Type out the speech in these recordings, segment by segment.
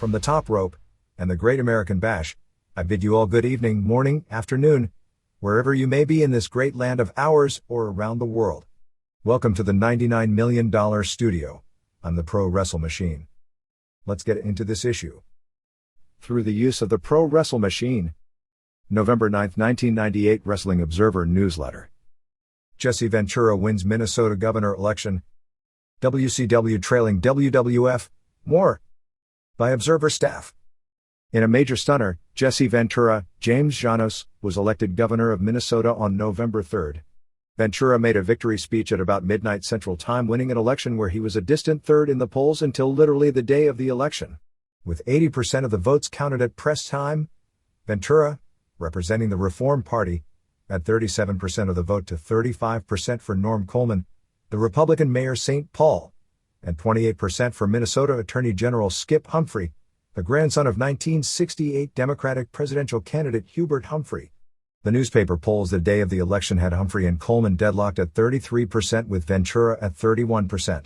From the top rope and the Great American Bash, I bid you all good evening, morning, afternoon, wherever you may be in this great land of ours or around the world. Welcome to the $99 million studio. I'm the Pro Wrestle Machine. Let's get into this issue. Through the use of the Pro Wrestle Machine. November 9, 1998 Wrestling Observer Newsletter. Jesse Ventura wins Minnesota governor election. WCW trailing WWF. More. By Observer staff. In a major stunner, Jesse Ventura, James Janos, was elected governor of Minnesota on November 3. Ventura made a victory speech at about midnight Central Time, winning an election where he was a distant third in the polls until literally the day of the election. With 80% of the votes counted at press time, Ventura, representing the Reform Party, had 37% of the vote to 35% for Norm Coleman, the Republican Mayor St. Paul, and 28% for Minnesota Attorney General Skip Humphrey, the grandson of 1968 Democratic presidential candidate Hubert Humphrey. The newspaper polls the day of the election had Humphrey and Coleman deadlocked at 33% with Ventura at 31%.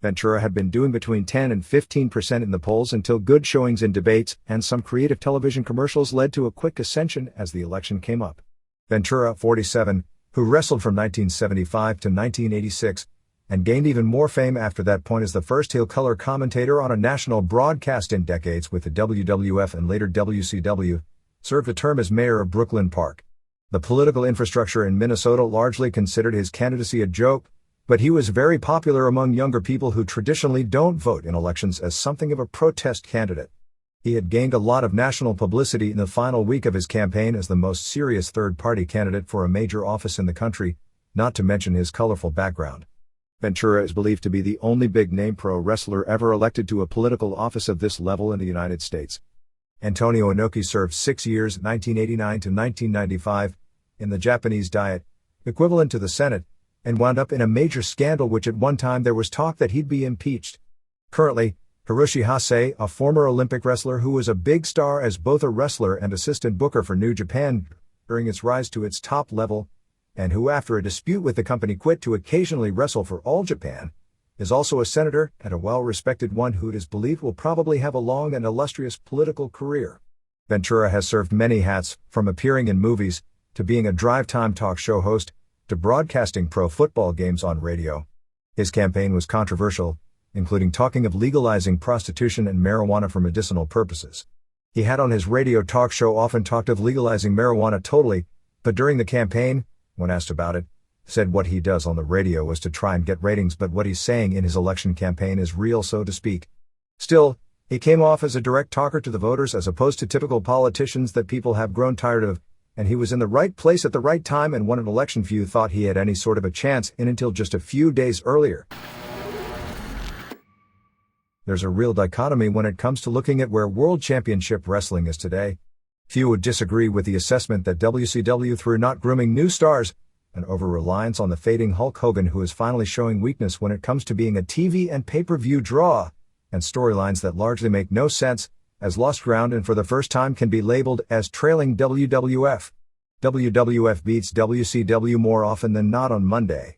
Ventura had been doing between 10 and 15% in the polls until good showings in debates and some creative television commercials led to a quick ascension as the election came up. Ventura, 47, who wrestled from 1975 to 1986, and gained even more fame after that point as the first heel color commentator on a national broadcast in decades with the WWF and later WCW, served a term as mayor of Brooklyn Park. The political infrastructure in Minnesota largely considered his candidacy a joke, but he was very popular among younger people who traditionally don't vote in elections as something of a protest candidate. He had gained a lot of national publicity in the final week of his campaign as the most serious third-party candidate for a major office in the country, not to mention his colorful background. Ventura is believed to be the only big-name pro wrestler ever elected to a political office of this level in the United States. Antonio Inoki served 6 years, 1989 to 1995, in the Japanese Diet, equivalent to the Senate, and wound up in a major scandal which at one time there was talk that he'd be impeached. Currently, Hiroshi Hase, a former Olympic wrestler who was a big star as both a wrestler and assistant booker for New Japan during its rise to its top level, and who after a dispute with the company quit to occasionally wrestle for All Japan, is also a senator and a well-respected one who it is believed will probably have a long and illustrious political career. Ventura has served many hats, from appearing in movies, to being a drive-time talk show host, to broadcasting pro football games on radio. His campaign was controversial, including talking of legalizing prostitution and marijuana for medicinal purposes. He had on his radio talk show often talked of legalizing marijuana totally, but during the campaign, when asked about it, said what he does on the radio was to try and get ratings, but what he's saying in his election campaign is real, so to speak. Still, he came off as a direct talker to the voters as opposed to typical politicians that people have grown tired of, and he was in the right place at the right time and won an election few thought he had any sort of a chance in until just a few days earlier. There's a real dichotomy when it comes to looking at where World Championship Wrestling is today. Few would disagree with the assessment that WCW, through not grooming new stars, and over-reliance on the fading Hulk Hogan, who is finally showing weakness when it comes to being a TV and pay-per-view draw, and storylines that largely make no sense, as lost ground and for the first time can be labeled as trailing WWF. WWF beats WCW more often than not on Monday.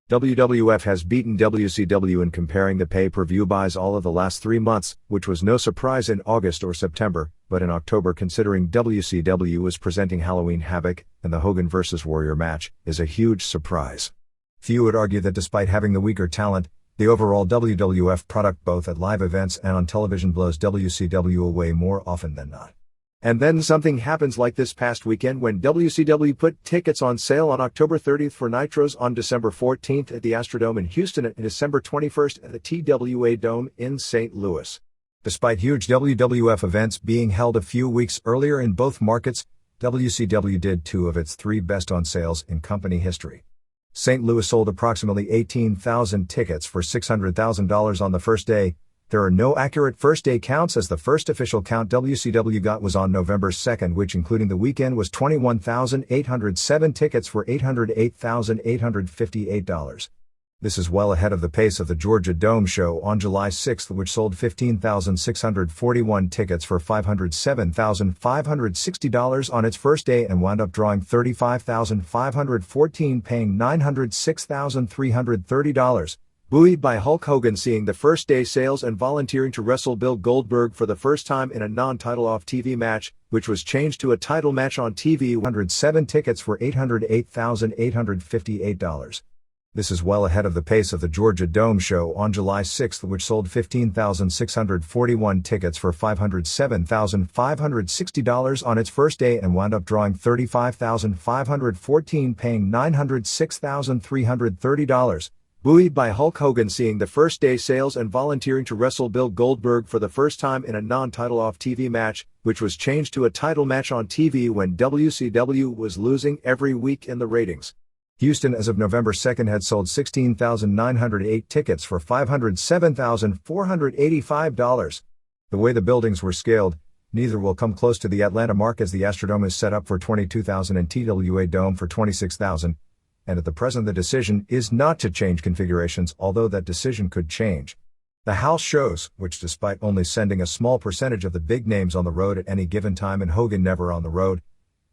WWF has beaten WCW in comparing the pay-per-view buys all of the last 3 months, which was no surprise in August or September, but in October, considering WCW was presenting Halloween Havoc, and the Hogan vs. Warrior match, is a huge surprise. Few would argue that despite having the weaker talent, the overall WWF product both at live events and on television blows WCW away more often than not. And then something happens like this past weekend when WCW put tickets on sale on October 30th for Nitros, on December 14th at the Astrodome in Houston, and December 21st at the TWA Dome in St. Louis. Despite huge WWF events being held a few weeks earlier in both markets, WCW did 2 of its 3 best on sales in company history. St. Louis sold approximately 18,000 tickets for $600,000 on the first day. There are no accurate first-day counts, as the first official count WCW got was on November 2nd, which including the weekend was 21,807 tickets for $808,858. This is well ahead of the pace of the Georgia Dome show on July 6th, which sold 15,641 tickets for $507,560 on its first day and wound up drawing 35,514, paying $906,330. Buoyed by Hulk Hogan seeing the first day sales and volunteering to wrestle Bill Goldberg for the first time in a non-title off-TV match, which was changed to a title match on TV. 107 tickets for $808,858. This is well ahead of the pace of the Georgia Dome show on July 6, which sold 15,641 tickets for $507,560 on its first day and wound up drawing 35,514, paying $906,330. Buoyed by Hulk Hogan seeing the first day sales and volunteering to wrestle Bill Goldberg for the first time in a non-title off-TV match, which was changed to a title match on TV when WCW was losing every week in the ratings. Houston as of November 2 had sold 16,908 tickets for $507,485. The way the buildings were scaled, neither will come close to the Atlanta mark as the Astrodome is set up for 22,000 and TWA Dome for 26,000. And at the present the decision is not to change configurations, although that decision could change. The house shows, which despite only sending a small percentage of the big names on the road at any given time and Hogan never on the road,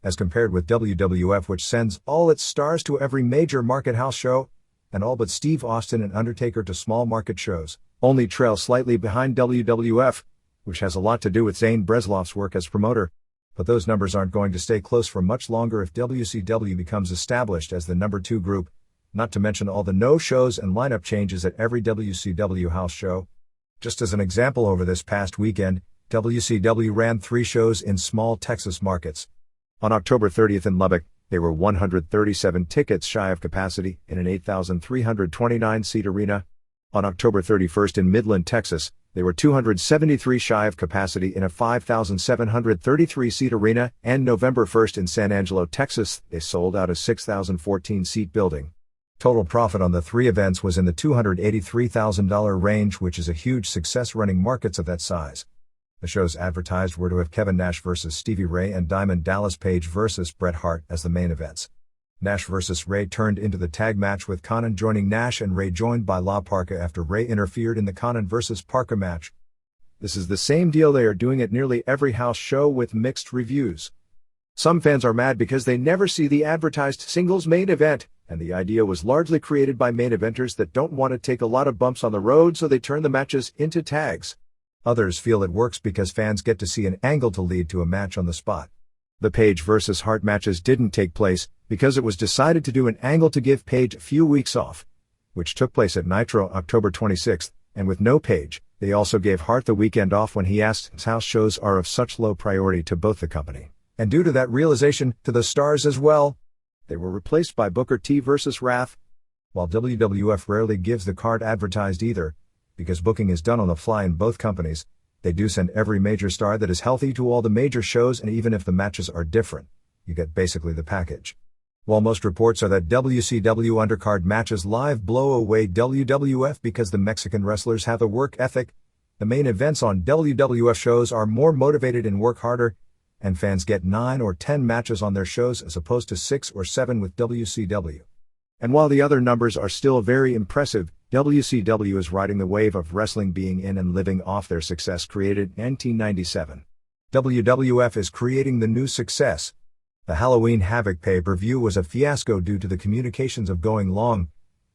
as compared with WWF which sends all its stars to every major market house show, and all but Steve Austin and Undertaker to small market shows, only trail slightly behind WWF, which has a lot to do with Zane Bresloff's work as promoter. But those numbers aren't going to stay close for much longer if WCW becomes established as the number 2 group, not to mention all the no-shows and lineup changes at every WCW house show. Just as an example, over this past weekend, WCW ran 3 shows in small Texas markets. On October 30th in Lubbock, they were 137 tickets shy of capacity in an 8,329-seat arena. On October 31st in Midland, Texas, they were 273 shy of capacity in a 5,733-seat arena, and November 1st in San Angelo, Texas, they sold out a 6,014-seat building. Total profit on the 3 events was in the $283,000 range, which is a huge success running markets of that size. The shows advertised were to have Kevin Nash vs. Stevie Ray and Diamond Dallas Page vs. Bret Hart as the main events. Nash vs. Ray turned into the tag match with Conan joining Nash and Ray joined by La Parka after Ray interfered in the Conan vs. Parka match. This is the same deal they are doing at nearly every house show with mixed reviews. Some fans are mad because they never see the advertised singles main event, and the idea was largely created by main eventers that don't want to take a lot of bumps on the road, so they turn the matches into tags. Others feel it works because fans get to see an angle to lead to a match on the spot. The Page vs. Hart matches didn't take place because it was decided to do an angle to give Page a few weeks off, which took place at Nitro October 26th, and with no Page, they also gave Hart the weekend off when he asked his house shows are of such low priority to both the company, and due to that realization, to the stars as well. They were replaced by Booker T vs. Wrath. While WWF rarely gives the card advertised either, because booking is done on the fly in both companies, they do send every major star that is healthy to all the major shows, and even if the matches are different, you get basically the package. While most reports are that WCW undercard matches live blow away WWF because the Mexican wrestlers have a work ethic, the main events on WWF shows are more motivated and work harder, and fans get 9 or 10 matches on their shows as opposed to 6 or 7 with WCW. And while the other numbers are still very impressive, WCW is riding the wave of wrestling being in and living off their success created in 1997. WWF is creating the new success. The Halloween Havoc pay-per-view was a fiasco due to the communications of going long,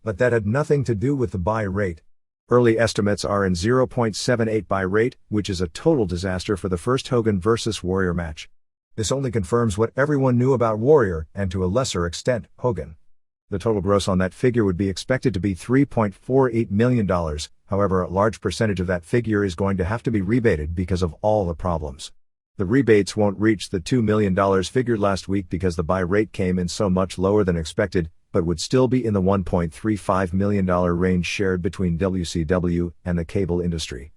but that had nothing to do with the buy rate. Early estimates are in 0.78 buy rate, which is a total disaster for the first Hogan vs. Warrior match. This only confirms what everyone knew about Warrior, and to a lesser extent, Hogan. The total gross on that figure would be expected to be $3.48 million, however a large percentage of that figure is going to have to be rebated because of all the problems. The rebates won't reach the $2 million figured last week because the buy rate came in so much lower than expected, but would still be in the $1.35 million range shared between WCW and the cable industry.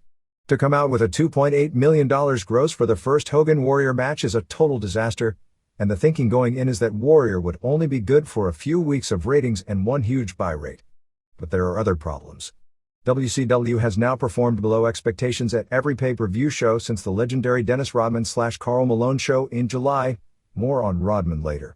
To come out with a $2.8 million gross for the first Hogan Warrior match is a total disaster, and the thinking going in is that Warrior would only be good for a few weeks of ratings and one huge buy rate. But there are other problems. WCW has now performed below expectations at every pay-per-view show since the legendary Dennis Rodman/Karl Malone show in July. More on Rodman later.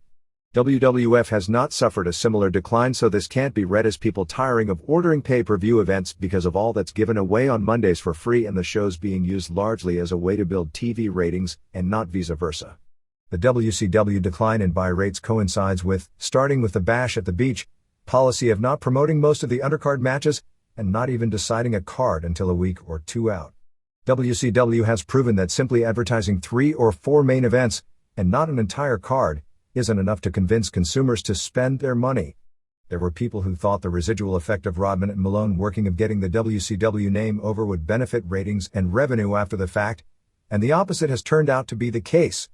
WWF has not suffered a similar decline, so this can't be read as people tiring of ordering pay-per-view events because of all that's given away on Mondays for free and the shows being used largely as a way to build TV ratings and not vice versa. The WCW decline in buy rates coincides with, starting with the Bash at the Beach, policy of not promoting most of the undercard matches, and not even deciding a card until a week or two out. WCW has proven that simply advertising 3 or 4 main events, and not an entire card, isn't enough to convince consumers to spend their money. There were people who thought the residual effect of Rodman and Malone working of getting the WCW name over would benefit ratings and revenue after the fact, and the opposite has turned out to be the case.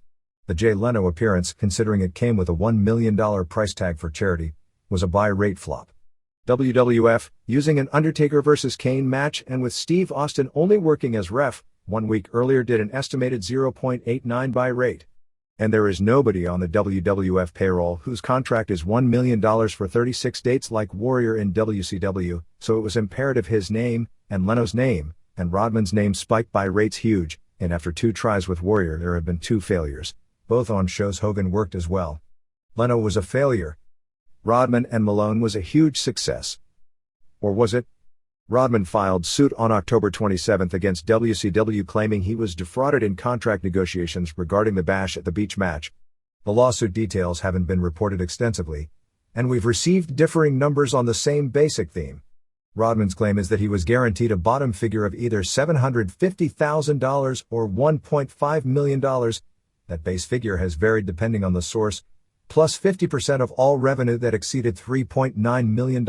The Jay Leno appearance, considering it came with a $1 million price tag for charity, was a buy-rate flop. WWF, using an Undertaker vs. Kane match and with Steve Austin only working as ref, 1 week earlier did an estimated 0.89 buy rate. And there is nobody on the WWF payroll whose contract is $1 million for 36 dates like Warrior in WCW, so it was imperative his name, and Leno's name, and Rodman's name spiked buy rates huge, and after 2 tries with Warrior there have been 2 failures, both on shows Hogan worked as well. Leno was a failure. Rodman and Malone was a huge success. Or was it? Rodman filed suit on October 27 against WCW claiming he was defrauded in contract negotiations regarding the Bash at the Beach match. The lawsuit details haven't been reported extensively, and we've received differing numbers on the same basic theme. Rodman's claim is that he was guaranteed a bottom figure of either $750,000 or $1.5 million. That base figure has varied depending on the source, plus 50% of all revenue that exceeded $3.9 million.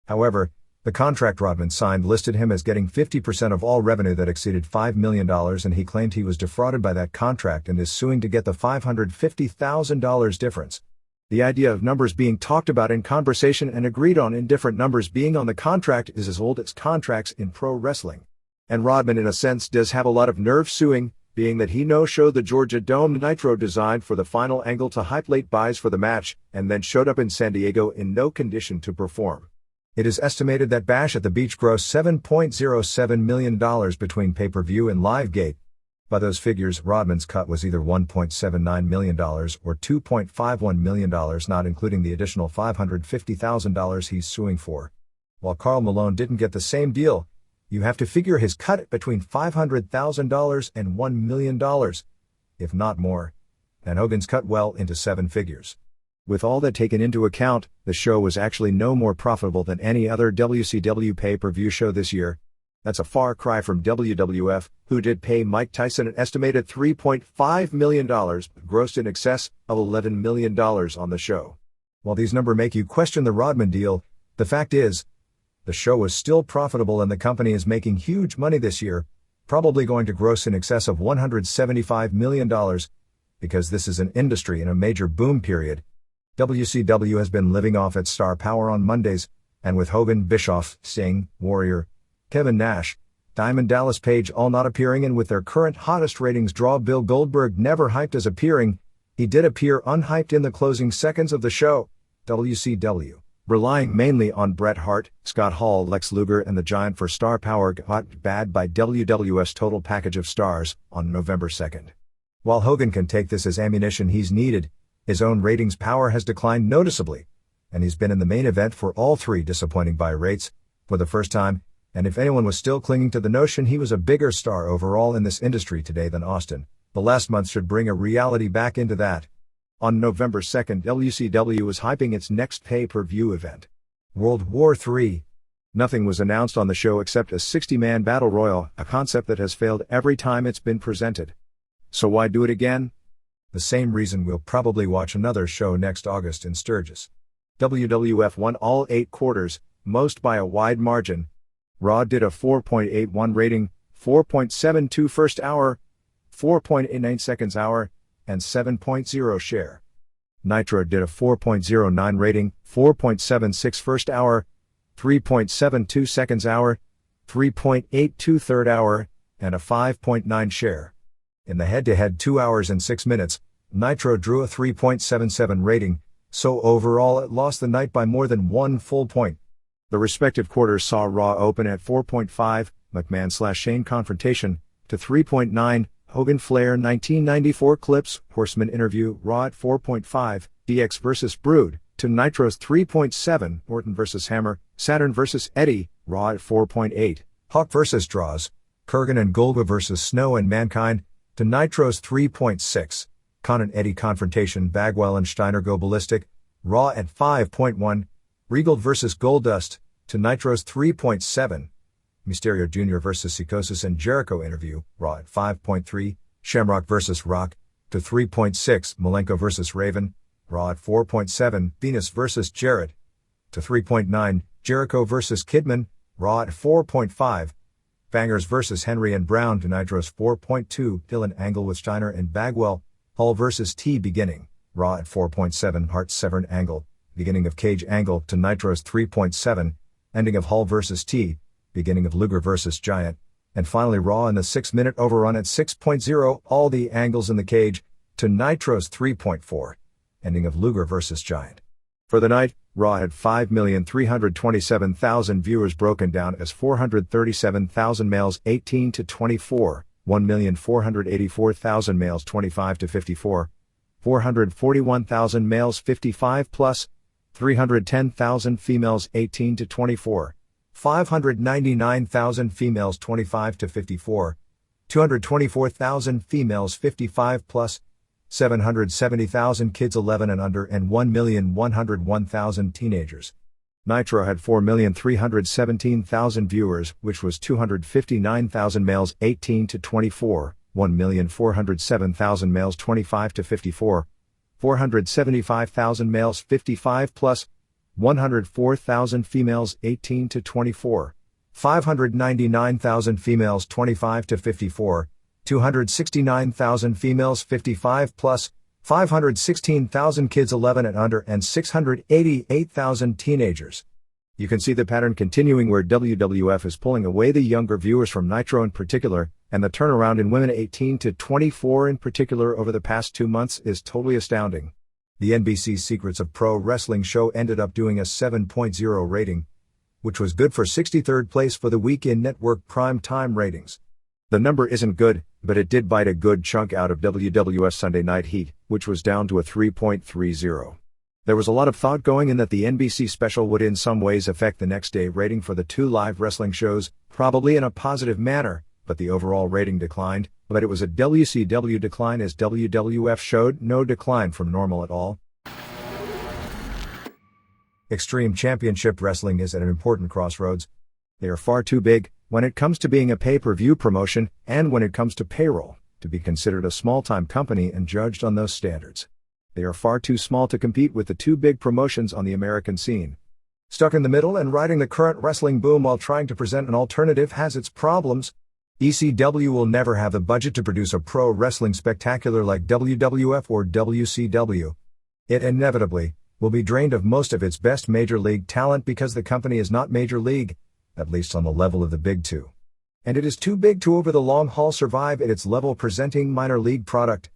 However, the contract Rodman signed listed him as getting 50% of all revenue that exceeded $5 million, and he claimed he was defrauded by that contract and is suing to get the $550,000 difference. The idea of numbers being talked about in conversation and agreed on in different numbers being on the contract is as old as contracts in pro wrestling. And Rodman in a sense does have a lot of nerve suing, being that he no-showed the Georgia Dome Nitro designed for the final angle to hype late buys for the match, and then showed up in San Diego in no condition to perform. It is estimated that Bash at the Beach grossed $7.07 million between pay-per-view and Livegate. By those figures, Rodman's cut was either $1.79 million or $2.51 million, not including the additional $550,000 he's suing for. While Karl Malone didn't get the same deal, you have to figure his cut between $500,000 and $1 million, if not more, and Hogan's cut well into 7 figures. With all that taken into account, the show was actually no more profitable than any other WCW pay-per-view show this year. That's a far cry from WWF, who did pay Mike Tyson an estimated $3.5 million, but grossed in excess of $11 million on the show. While these numbers make you question the Rodman deal, the fact is, the show was still profitable and the company is making huge money this year, probably going to gross in excess of $175 million, because this is an industry in a major boom period. WCW has been living off its star power on Mondays, and with Hogan, Bischoff, Sting, Warrior, Kevin Nash, Diamond Dallas Page all not appearing, and with their current hottest ratings draw Bill Goldberg never hyped as appearing, he did appear unhyped in the closing seconds of the show. WCW, relying mainly on Bret Hart, Scott Hall, Lex Luger and the Giant for star power, got bad by WWF's total package of stars on November 2nd. While Hogan can take this as ammunition he's needed, his own ratings power has declined noticeably, and he's been in the main event for all 3 disappointing buy rates, for the first time, and if anyone was still clinging to the notion he was a bigger star overall in this industry today than Austin, the last month should bring a reality back into that. On November 2nd, WCW was hyping its next pay-per-view event, World War III. Nothing was announced on the show except a 60-man battle royal, a concept that has failed every time it's been presented. So why do it again? The same reason we'll probably watch another show next August in Sturgis. WWF won all 8 quarters, most by a wide margin. Raw did a 4.81 rating, 4.72 first hour, 4.89 seconds hour, and 7.0 share. Nitro did a 4.09 rating, 4.76 first hour, 3.72 seconds hour, 3.82 third hour, and a 5.9 share. In the head-to-head 2 hours and 6 minutes, Nitro drew a 3.77 rating, so overall it lost the night by more than 1 full point. The respective quarters saw Raw open at 4.5, McMahon/Shane confrontation, to 3.9, Hogan Flair 1994 clips, Horseman interview, Raw at 4.5, DX vs. Brood, to Nitro's 3.7, Orton vs. Hammer, Saturn vs. Eddie, Raw at 4.8, Hawk vs. Draws, Kurgan and Golga vs. Snow and Mankind, to Nitro's 3.6, Khan and Eddie confrontation, Bagwell and Steiner go ballistic, Raw at 5.1, Regal vs. Goldust, to Nitro's 3.7. Mysterio Jr. vs. Psychosis and Jericho interview, Raw at 5.3. Shamrock vs. Rock, to 3.6. Malenko vs. Raven, Raw at 4.7. Venus vs. Jarrett, to 3.9. Jericho vs. Kidman, Raw at 4.5. Bangers vs. Henry and Brown to Nitro's 4.2. Dylan Angle with Steiner and Bagwell, Hall vs. T beginning, Raw at 4.7. Hart Severn Angle, beginning of Cage Angle to Nitro's 3.7. Ending of Hall vs. T, beginning of Luger vs. Giant, and finally Raw in the 6-minute overrun at 6.0. All the angles in the cage to Nitro's 3.4. Ending of Luger vs. Giant. For the night, Raw had 5,327,000 viewers, broken down as 437,000 males 18 to 24, 1,484,000 males 25 to 54, 441,000 males 55 plus, 310,000 females 18 to 24, 599,000 females 25 to 54, 224,000 females 55 plus, 770,000 kids 11 and under, and 1,101,000 teenagers. Nitro had 4,317,000 viewers, which was 259,000 males 18 to 24, 1,407,000 males 25 to 54, 475,000 males 55 plus, 104,000 females 18 to 24, 599,000 females 25 to 54, 269,000 females 55 plus, 516,000 kids 11 and under, and 688,000 teenagers. You can see the pattern continuing where WWF is pulling away the younger viewers from Nitro in particular, and the turnaround in women 18 to 24 in particular over the past 2 months is totally astounding. The NBC Secrets of Pro Wrestling show ended up doing a 7.0 rating, which was good for 63rd place for the week in network prime time ratings. The number isn't good, but it did bite a good chunk out of WWF Sunday Night Heat, which was down to a 3.30. There was a lot of thought going in that the NBC special would in some ways affect the next day rating for the 2 live wrestling shows, probably in a positive manner, but the overall rating declined, but it was a WCW decline as WWF showed no decline from normal at all. Extreme Championship Wrestling is at an important crossroads. They are far too big, when it comes to being a pay-per-view promotion, and when it comes to payroll, to be considered a small-time company and judged on those standards. They are far too small to compete with the 2 big promotions on the American scene. Stuck in the middle and riding the current wrestling boom while trying to present an alternative has its problems. ECW will never have the budget to produce a pro wrestling spectacular like WWF or WCW. It inevitably will be drained of most of its best major league talent because the company is not major league, at least on the level of the big 2. And it is too big to over the long haul survive at its level presenting minor league product.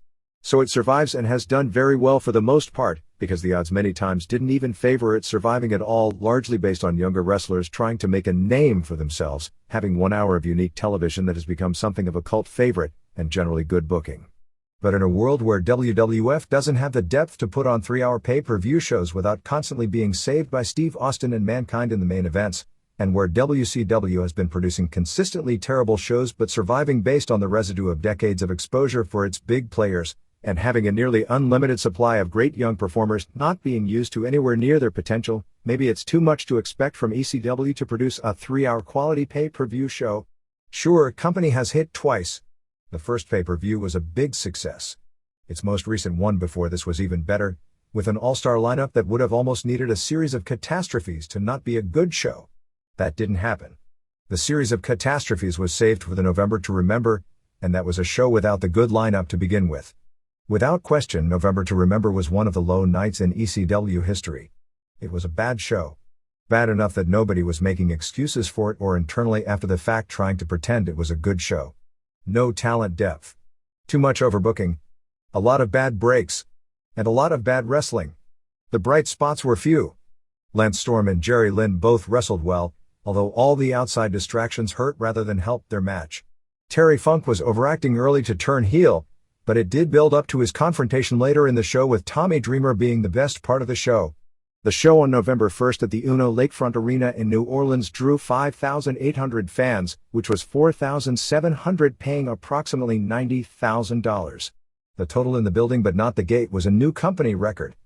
So it survives and has done very well for the most part, because the odds many times didn't even favor it surviving at all, largely based on younger wrestlers trying to make a name for themselves, having 1 hour of unique television that has become something of a cult favorite, and generally good booking. But in a world where WWF doesn't have the depth to put on 3-hour pay-per-view shows without constantly being saved by Steve Austin and Mankind in the main events, and where WCW has been producing consistently terrible shows but surviving based on the residue of decades of exposure for its big players, and having a nearly unlimited supply of great young performers not being used to anywhere near their potential, maybe it's too much to expect from ECW to produce a 3-hour quality pay-per-view show. Sure, company has hit twice. The first pay-per-view was a big success. Its most recent one before this was even better, with an all-star lineup that would have almost needed a series of catastrophes to not be a good show. That didn't happen. The series of catastrophes was saved for the November to Remember, and that was a show without the good lineup to begin with. Without question, November to Remember was one of the low nights in ECW history. It was a bad show. Bad enough that nobody was making excuses for it or internally after the fact trying to pretend it was a good show. No talent depth. Too much overbooking. A lot of bad breaks. And a lot of bad wrestling. The bright spots were few. Lance Storm and Jerry Lynn both wrestled well, although all the outside distractions hurt rather than helped their match. Terry Funk was overacting early to turn heel, but it did build up to his confrontation later in the show with Tommy Dreamer being the best part of the show. The show on November 1st at the Uno Lakefront Arena in New Orleans drew 5,800 fans, which was 4,700 paying approximately $90,000. The total in the building but not the gate was a new company record.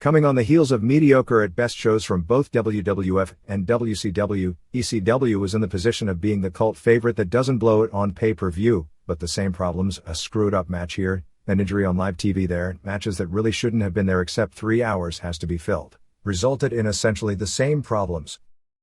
Coming on the heels of mediocre at best shows from both WWF and WCW, ECW was in the position of being the cult favorite that doesn't blow it on pay-per-view, but the same problems, a screwed-up match here, an injury on live TV there, matches that really shouldn't have been there except 3 hours has to be filled, resulted in essentially the same problems.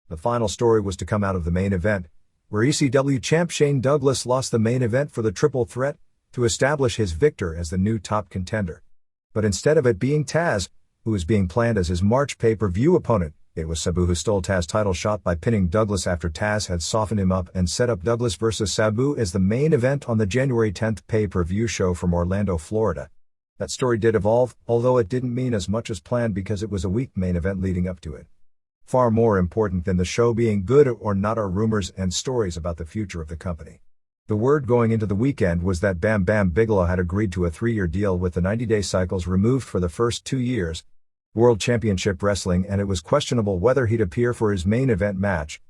The final story was to come out of the main event, where ECW champ Shane Douglas lost the main event for the triple threat to establish his victor as the new top contender. But instead of it being Taz, who was being planned as his March pay-per-view opponent, it was Sabu who stole Taz's title shot by pinning Douglas after Taz had softened him up and set up Douglas vs. Sabu as the main event on the January 10th pay-per-view show from Orlando, Florida. That story did evolve, although it didn't mean as much as planned because it was a weak main event leading up to it. Far more important than the show being good or not are rumors and stories about the future of the company. The word going into the weekend was that Bam Bam Bigelow had agreed to a 3-year deal with the 90-day cycles removed for the first 2 years, World Championship Wrestling, and it was questionable whether he'd appear for his main event match.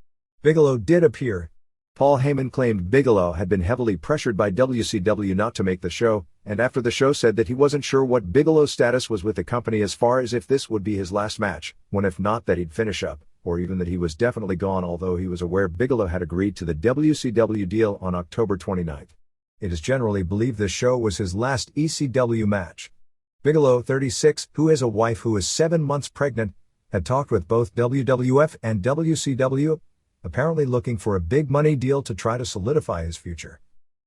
Bigelow did appear. Paul Heyman claimed Bigelow had been heavily pressured by WCW not to make the show, and after the show said that he wasn't sure what Bigelow's status was with the company as far as if this would be his last match, when if not that he'd finish up, or even that he was definitely gone, although he was aware Bigelow had agreed to the WCW deal on October 29. It is generally believed this show was his last ECW match. Bigelow, 36, who has a wife who is 7 months pregnant, had talked with both WWF and WCW, apparently looking for a big money deal to try to solidify his future.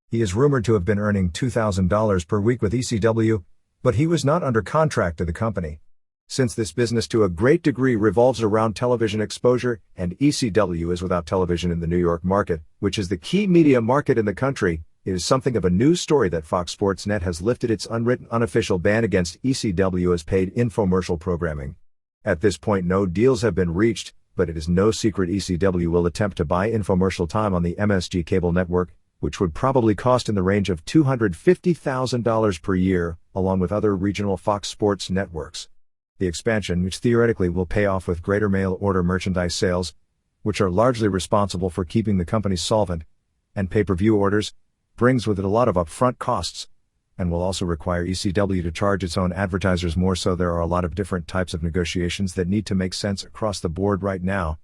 He is rumored to have been earning $2,000 per week with ECW, but he was not under contract to the company. Since this business to a great degree revolves around television exposure, and ECW is without television in the New York market, which is the key media market in the country, it is something of a news story that Fox Sports Net has lifted its unwritten unofficial ban against ECW as paid infomercial programming. At this point no deals have been reached, but it is no secret ECW will attempt to buy infomercial time on the MSG cable network, which would probably cost in the range of $250,000 per year, along with other regional Fox Sports networks. The expansion, which theoretically will pay off with greater mail-order merchandise sales, which are largely responsible for keeping the company solvent, and pay-per-view orders, brings with it a lot of upfront costs, and will also require ECW to charge its own advertisers more, so there are a lot of different types of negotiations that need to make sense across the board right now.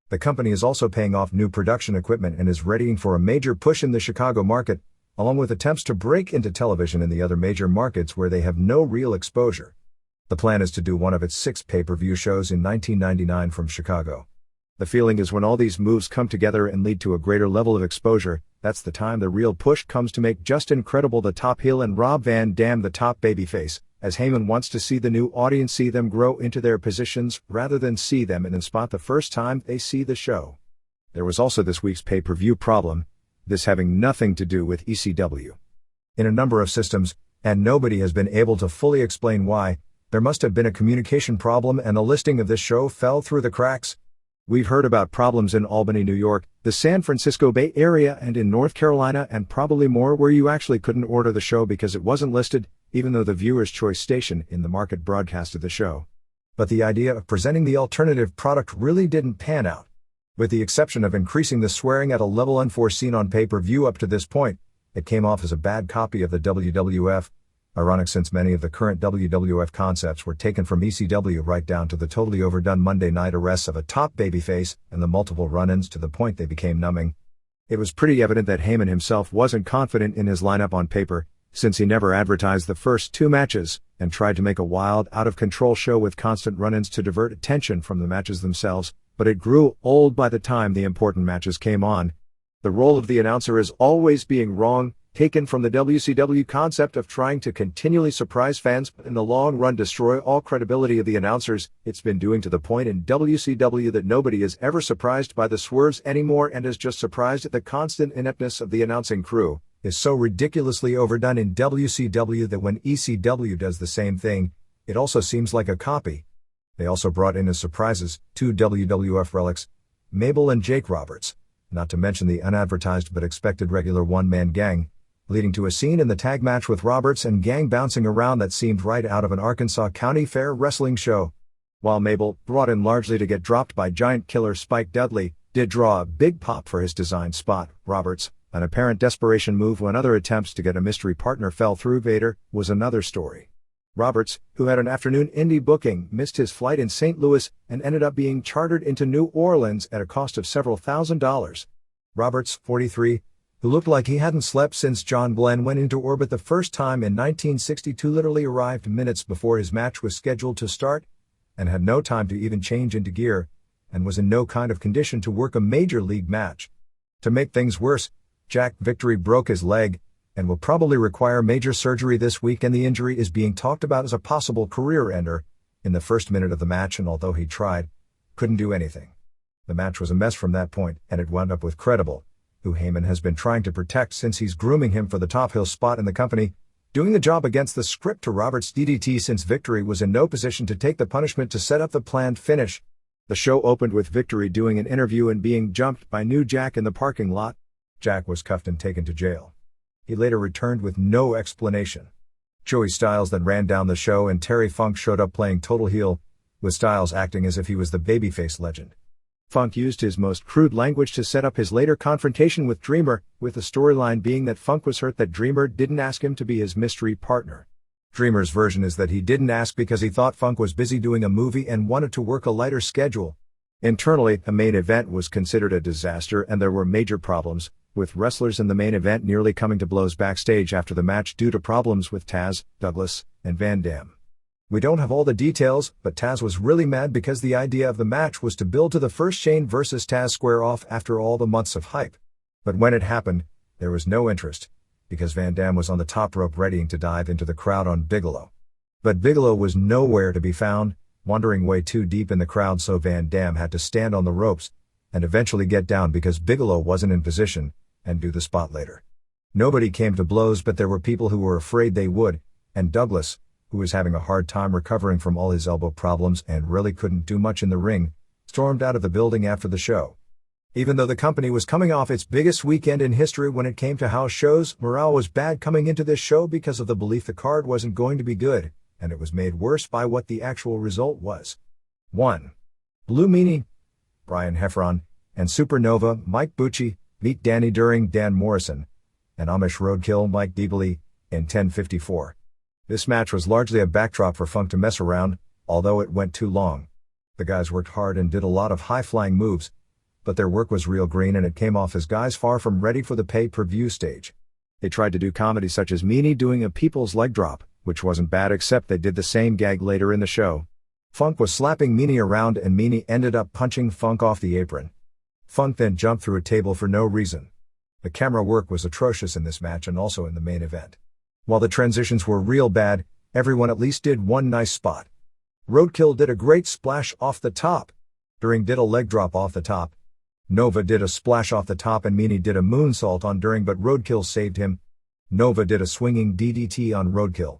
The company is also paying off new production equipment and is readying for a major push in the Chicago market, along with attempts to break into television in the other major markets where they have no real exposure. The plan is to do one of its 6 pay-per-view shows in 1999 from Chicago. The feeling is when all these moves come together and lead to a greater level of exposure, that's the time the real push comes to make Justin Credible the top heel and Rob Van Dam the top babyface, as Heyman wants to see the new audience see them grow into their positions rather than see them in a spot the first time they see the show. There was also this week's pay-per-view problem, this having nothing to do with ECW. In a number of systems, and nobody has been able to fully explain why, there must have been a communication problem and the listing of this show fell through the cracks. We've heard about problems in Albany, New York, the San Francisco Bay Area, and in North Carolina, and probably more where you actually couldn't order the show because it wasn't listed, even though the viewer's choice station in the market broadcasted the show. But the idea of presenting the alternative product really didn't pan out. With the exception of increasing the swearing at a level unforeseen on pay-per-view up to this point, it came off as a bad copy of the WWF. Ironic, since many of the current WWF concepts were taken from ECW, right down to the totally overdone Monday night arrests of a top babyface and the multiple run-ins to the point they became numbing. It was pretty evident that Heyman himself wasn't confident in his lineup on paper, since he never advertised the first 2 matches, and tried to make a wild, out-of-control show with constant run-ins to divert attention from the matches themselves, but it grew old by the time the important matches came on. The role of the announcer is always being wrong, taken from the WCW concept of trying to continually surprise fans but in the long run destroy all credibility of the announcers. It's been doing to the point in WCW that nobody is ever surprised by the swerves anymore and is just surprised at the constant ineptness of the announcing crew. Is so ridiculously overdone in WCW that when ECW does the same thing, it also seems like a copy. They also brought in as surprises 2 WWF relics, Mabel and Jake Roberts, not to mention the unadvertised but expected regular one-man gang, leading to a scene in the tag match with Roberts and gang bouncing around that seemed right out of an Arkansas County Fair wrestling show. While Mabel, brought in largely to get dropped by giant killer Spike Dudley, did draw a big pop for his designed spot, Roberts, an apparent desperation move when other attempts to get a mystery partner fell through, Vader, was another story. Roberts, who had an afternoon indie booking, missed his flight in St. Louis and ended up being chartered into New Orleans at a cost of several $1,000s. Roberts, 43, who looked like he hadn't slept since John Glenn went into orbit the first time in 1962, literally arrived minutes before his match was scheduled to start, and had no time to even change into gear, and was in no kind of condition to work a major league match. To make things worse, Jack Victory broke his leg, and will probably require major surgery this week, and the injury is being talked about as a possible career ender in the first minute of the match, and although he tried, couldn't do anything. The match was a mess from that point, and it wound up with Credible, who Heyman has been trying to protect since he's grooming him for the top heel spot in the company, doing the job against the script to Roberts' DDT since Victory was in no position to take the punishment to set up the planned finish. The show opened with Victory doing an interview and being jumped by New Jack in the parking lot. Jack was cuffed and taken to jail. He later returned with no explanation. Joey Styles then ran down the show and Terry Funk showed up playing total heel, with Styles acting as if he was the babyface legend. Funk used his most crude language to set up his later confrontation with Dreamer, with the storyline being that Funk was hurt that Dreamer didn't ask him to be his mystery partner. Dreamer's version is that he didn't ask because he thought Funk was busy doing a movie and wanted to work a lighter schedule. Internally, the main event was considered a disaster and there were major problems, with wrestlers in the main event nearly coming to blows backstage after the match due to problems with Taz, Douglas, and Van Dam. We don't have all the details, but Taz was really mad because the idea of the match was to build to the first Shane vs. Taz square-off after all the months of hype. But when it happened, there was no interest, because Van Dam was on the top rope readying to dive into the crowd on Bigelow. But Bigelow was nowhere to be found, wandering way too deep in the crowd, so Van Dam had to stand on the ropes and eventually get down because Bigelow wasn't in position, and do the spot later. Nobody came to blows, but there were people who were afraid they would, and Douglas, who was having a hard time recovering from all his elbow problems and really couldn't do much in the ring, stormed out of the building after the show. Even though the company was coming off its biggest weekend in history when it came to house shows, morale was bad coming into this show because of the belief the card wasn't going to be good, and it was made worse by what the actual result was. 1. Blue Meanie, Brian Heffron, and Supernova, Mike Bucci, meet Danny During, Dan Morrison, and Amish Roadkill, Mike Diebele, in 10:54. This match was largely a backdrop for Funk to mess around, although it went too long. The guys worked hard and did a lot of high-flying moves, but their work was real green and it came off as guys far from ready for the pay-per-view stage. They tried to do comedy such as Meanie doing a people's leg drop, which wasn't bad except they did the same gag later in the show. Funk was slapping Meanie around and Meanie ended up punching Funk off the apron. Funk then jumped through a table for no reason. The camera work was atrocious in this match and also in the main event. While the transitions were real bad, everyone at least did one nice spot. Roadkill did a great splash off the top. During did a leg drop off the top. Nova did a splash off the top and Meanie did a moonsault on During, but Roadkill saved him. Nova did a swinging DDT on Roadkill.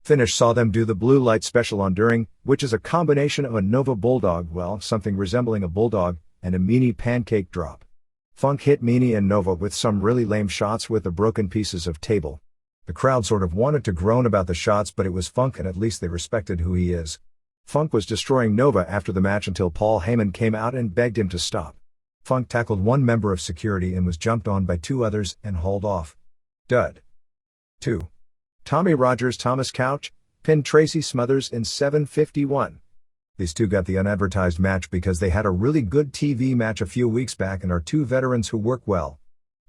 Finish saw them do the blue light special on During, which is a combination of a Nova bulldog, well, something resembling a bulldog, and a Meanie pancake drop. Funk hit Meanie and Nova with some really lame shots with the broken pieces of table. The crowd sort of wanted to groan about the shots, but it was Funk and at least they respected who he is. Funk was destroying Nova after the match until Paul Heyman came out and begged him to stop. Funk tackled one member of security and was jumped on by two others and hauled off. Dud. 2. Tommy Rogers Thomas Couch pinned Tracy Smothers in 7:51. These two got the unadvertised match because they had a really good TV match a few weeks back and are two veterans who work well.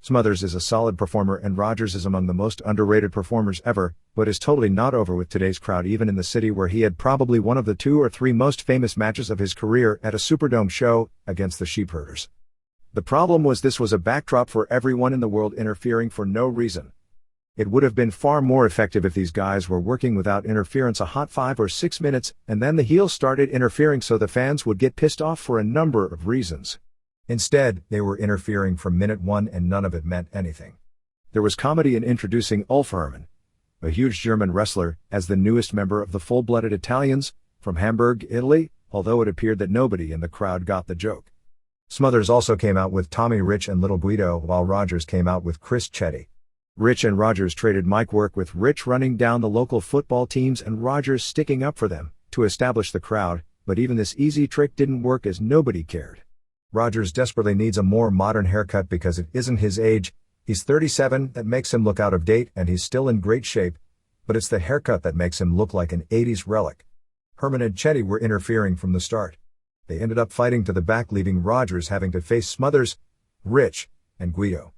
Smothers is a solid performer and Rogers is among the most underrated performers ever, but is totally not over with today's crowd, even in the city where he had probably one of the 2 or 3 most famous matches of his career at a Superdome show against the Sheepherders. The problem was this was a backdrop for everyone in the world interfering for no reason. It would have been far more effective if these guys were working without interference a hot 5 or 6 minutes, and then the heels started interfering so the fans would get pissed off for a number of reasons. Instead, they were interfering from minute 1 and none of it meant anything. There was comedy in introducing Ulf Hermann, a huge German wrestler, as the newest member of the full-blooded Italians, from Hamburg, Italy, although it appeared that nobody in the crowd got the joke. Smothers also came out with Tommy Rich and Little Guido, while Rogers came out with Chris Chetty. Rich and Rogers traded mic work, with Rich running down the local football teams and Rogers sticking up for them to establish the crowd, but even this easy trick didn't work as nobody cared. Rogers desperately needs a more modern haircut because it isn't his age. He's 37, that makes him look out of date, and he's still in great shape, but it's the haircut that makes him look like an 80s relic. Herman and Chetty were interfering from the start. They ended up fighting to the back, leaving Rogers having to face Smothers, Rich, and Guido.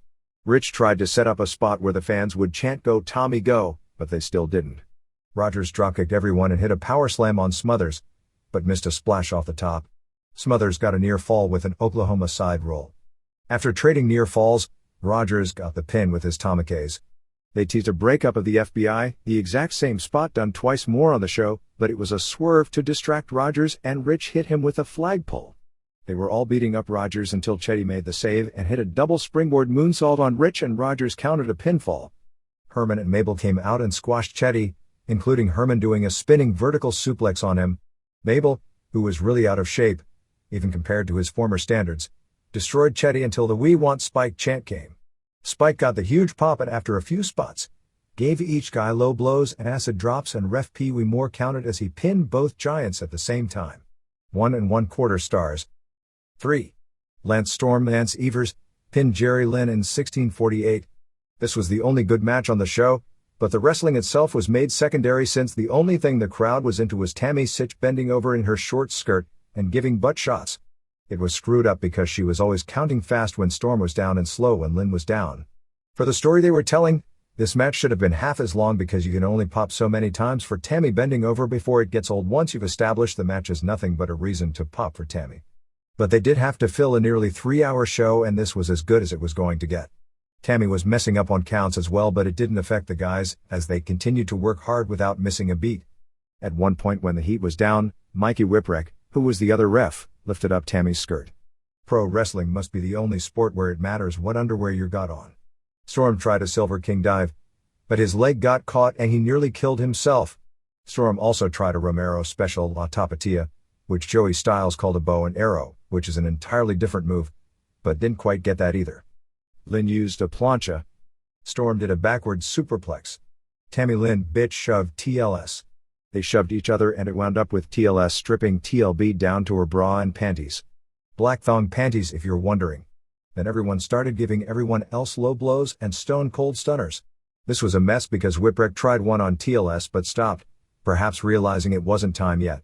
Rich tried to set up a spot where the fans would chant "Go Tommy Go," but they still didn't. Rogers dropkicked everyone and hit a power slam on Smothers, but missed a splash off the top. Smothers got a near fall with an Oklahoma side roll. After trading near falls, Rogers got the pin with his tomahawks. They teased a breakup of the FBI, the exact same spot done twice more on the show, but it was a swerve to distract Rogers and Rich hit him with a flagpole. They were all beating up Rogers until Chetty made the save and hit a double springboard moonsault on Rich, and Rogers countered a pinfall. Herman and Mabel came out and squashed Chetty, including Herman doing a spinning vertical suplex on him. Mabel, who was really out of shape, even compared to his former standards, destroyed Chetty until the "We Want Spike" chant came. Spike got the huge pop, and after a few spots, gave each guy low blows and acid drops, and ref Pee Wee Moore counted as he pinned both giants at the same time. 1 1/4 stars. 3. Lance Storm Evers pinned Jerry Lynn in 1648. This was the only good match on the show, but the wrestling itself was made secondary since the only thing the crowd was into was Tammy Sytch bending over in her short skirt and giving butt shots. It was screwed up because she was always counting fast when Storm was down and slow when Lynn was down. For the story they were telling, this match should have been half as long because you can only pop so many times for Tammy bending over before it gets old. Once you've established the match is nothing but a reason to pop for Tammy. But they did have to fill a nearly 3-hour show, and this was as good as it was going to get. Tammy was messing up on counts as well, but it didn't affect the guys, as they continued to work hard without missing a beat. At one point when the heat was down, Mikey Whipwreck, who was the other ref, lifted up Tammy's skirt. Pro wrestling must be the only sport where it matters what underwear you got on. Storm tried a Silver King dive, but his leg got caught and he nearly killed himself. Storm also tried a Romero special La Tapatia, which Joey Styles called a bow and arrow, which is an entirely different move, but didn't quite get that either. Lynn used a plancha. Storm did a backward superplex. Tammy Lynn bitch shoved TLS. They shoved each other and it wound up with TLS stripping TLB down to her bra and panties. Black thong panties, if you're wondering. Then everyone started giving everyone else low blows and stone cold stunners. This was a mess because Whipwreck tried one on TLS but stopped, perhaps realizing it wasn't time yet.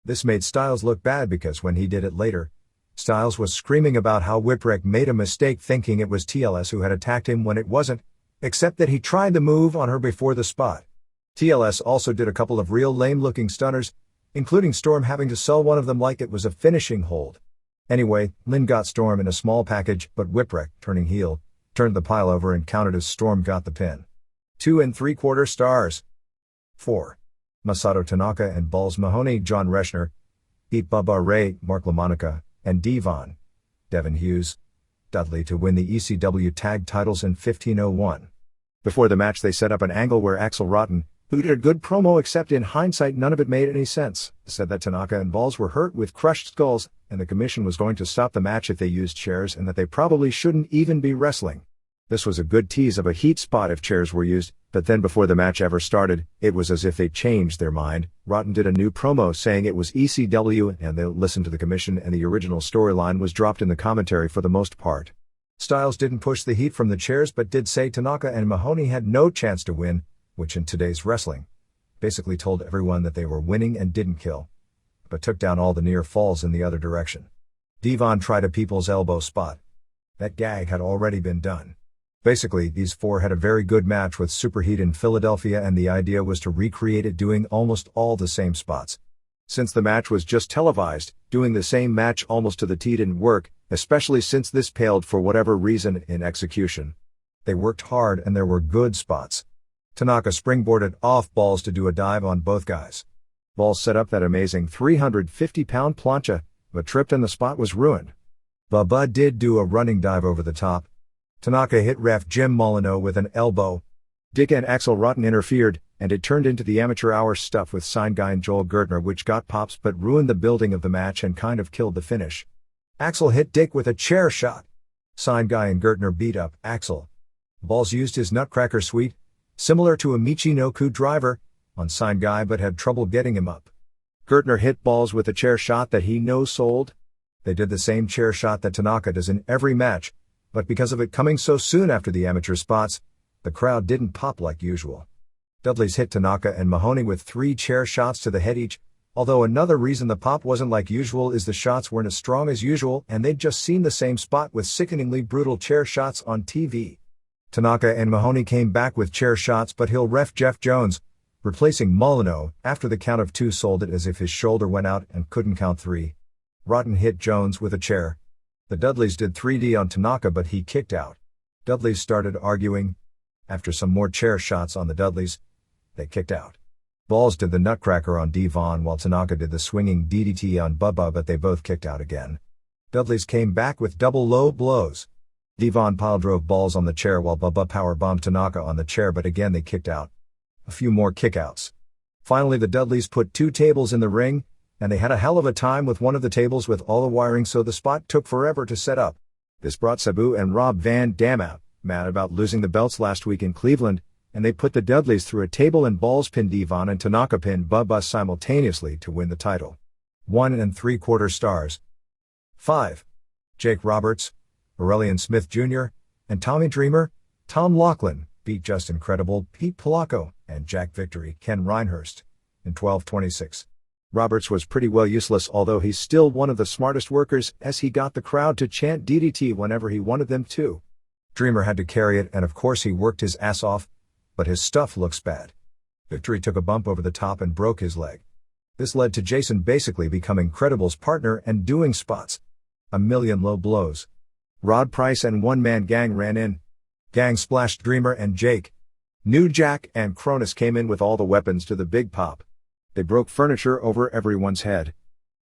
This made Styles look bad because when he did it later, Styles was screaming about how Whipwreck made a mistake thinking it was TLS who had attacked him when it wasn't, except that he tried the move on her before the spot. TLS also did a couple of real lame-looking stunners, including Storm having to sell one of them like it was a finishing hold. Anyway, Lynn got Storm in a small package, but Whipwreck, turning heel, turned the pile over and counted as Storm got the pin. 2 3/4 stars. 4. Masato Tanaka and Balls Mahoney John Reschner beat Bubba Ray, Mark LaMonica, and Devon Devin Hughes Dudley to win the ECW tag titles in 1501. Before the match they set up an angle where Axel Rotten, who did a good promo except in hindsight none of it made any sense, said that Tanaka and Balls were hurt with crushed skulls, and the commission was going to stop the match if they used chairs and that they probably shouldn't even be wrestling. This was a good tease of a heat spot if chairs were used, but then before the match ever started, it was as if they changed their mind. Rotten did a new promo saying it was ECW and they'll listen to the commission, and the original storyline was dropped in the commentary for the most part. Styles didn't push the heat from the chairs but did say Tanaka and Mahoney had no chance to win, which in today's wrestling basically told everyone that they were winning and didn't kill, but took down all the near falls in the other direction. Devon tried a people's elbow spot. That gag had already been done. Basically, these four had a very good match with Superheat in Philadelphia, and the idea was to recreate it doing almost all the same spots. Since the match was just televised, doing the same match almost to the T didn't work, especially since this paled for whatever reason in execution. They worked hard and there were good spots. Tanaka springboarded off Balls to do a dive on both guys. Balls set up that amazing 350-pound plancha, but tripped and the spot was ruined. Bubba did do a running dive over the top. Tanaka hit ref Jim Molyneux with an elbow. Dick and Axel Rotten interfered, and it turned into the amateur hour stuff with Sign Guy and Joel Gertner, which got pops but ruined the building of the match and kind of killed the finish. Axel hit Dick with a chair shot. Sign Guy and Gertner beat up Axel. Balls used his Nutcracker Suite, similar to a Michinoku driver, on Sign Guy but had trouble getting him up. Gertner hit Balls with a chair shot that he no-sold. They did the same chair shot that Tanaka does in every match, but because of it coming so soon after the amateur spots, the crowd didn't pop like usual. Dudley's hit Tanaka and Mahoney with 3 chair shots to the head each, although another reason the pop wasn't like usual is the shots weren't as strong as usual and they'd just seen the same spot with sickeningly brutal chair shots on TV. Tanaka and Mahoney came back with chair shots but heel ref Jeff Jones, replacing Molyneux, after the count of 2 sold it as if his shoulder went out and couldn't count 3. Rotten hit Jones with a chair. The Dudleys did 3D on Tanaka but he kicked out. Dudleys started arguing. After some more chair shots on the Dudleys, they kicked out. Balls did the Nutcracker on Devon while Tanaka did the swinging DDT on Bubba but they both kicked out again. Dudleys came back with double low blows. Devon piledrove Balls on the chair while Bubba powerbombed Tanaka on the chair but again they kicked out. A few more kickouts. Finally the Dudleys put 2 tables in the ring, and they had a hell of a time with one of the tables with all the wiring so the spot took forever to set up. This brought Sabu and Rob Van Dam out, mad about losing the belts last week in Cleveland, and they put the Dudleys through a table and Balls pinned Devon and Tanaka pinned Bubba simultaneously to win the title. 1 3/4 stars. 5. Jake Roberts, Aurelian Smith Jr., and Tommy Dreamer, Tom Laughlin, beat Just Incredible, Pete Polacco, and Jack Victory, Ken Reinhurst, in 12:26. Roberts was pretty well useless although he's still one of the smartest workers as he got the crowd to chant DDT whenever he wanted them to. Dreamer had to carry it and of course he worked his ass off, but his stuff looks bad. Victory took a bump over the top and broke his leg. This led to Jason basically becoming Credible's partner and doing spots. A million low blows. Rod Price and one-man Gang ran in. Gang splashed Dreamer and Jake. New Jack and Cronus came in with all the weapons to the big pop. They broke furniture over everyone's head.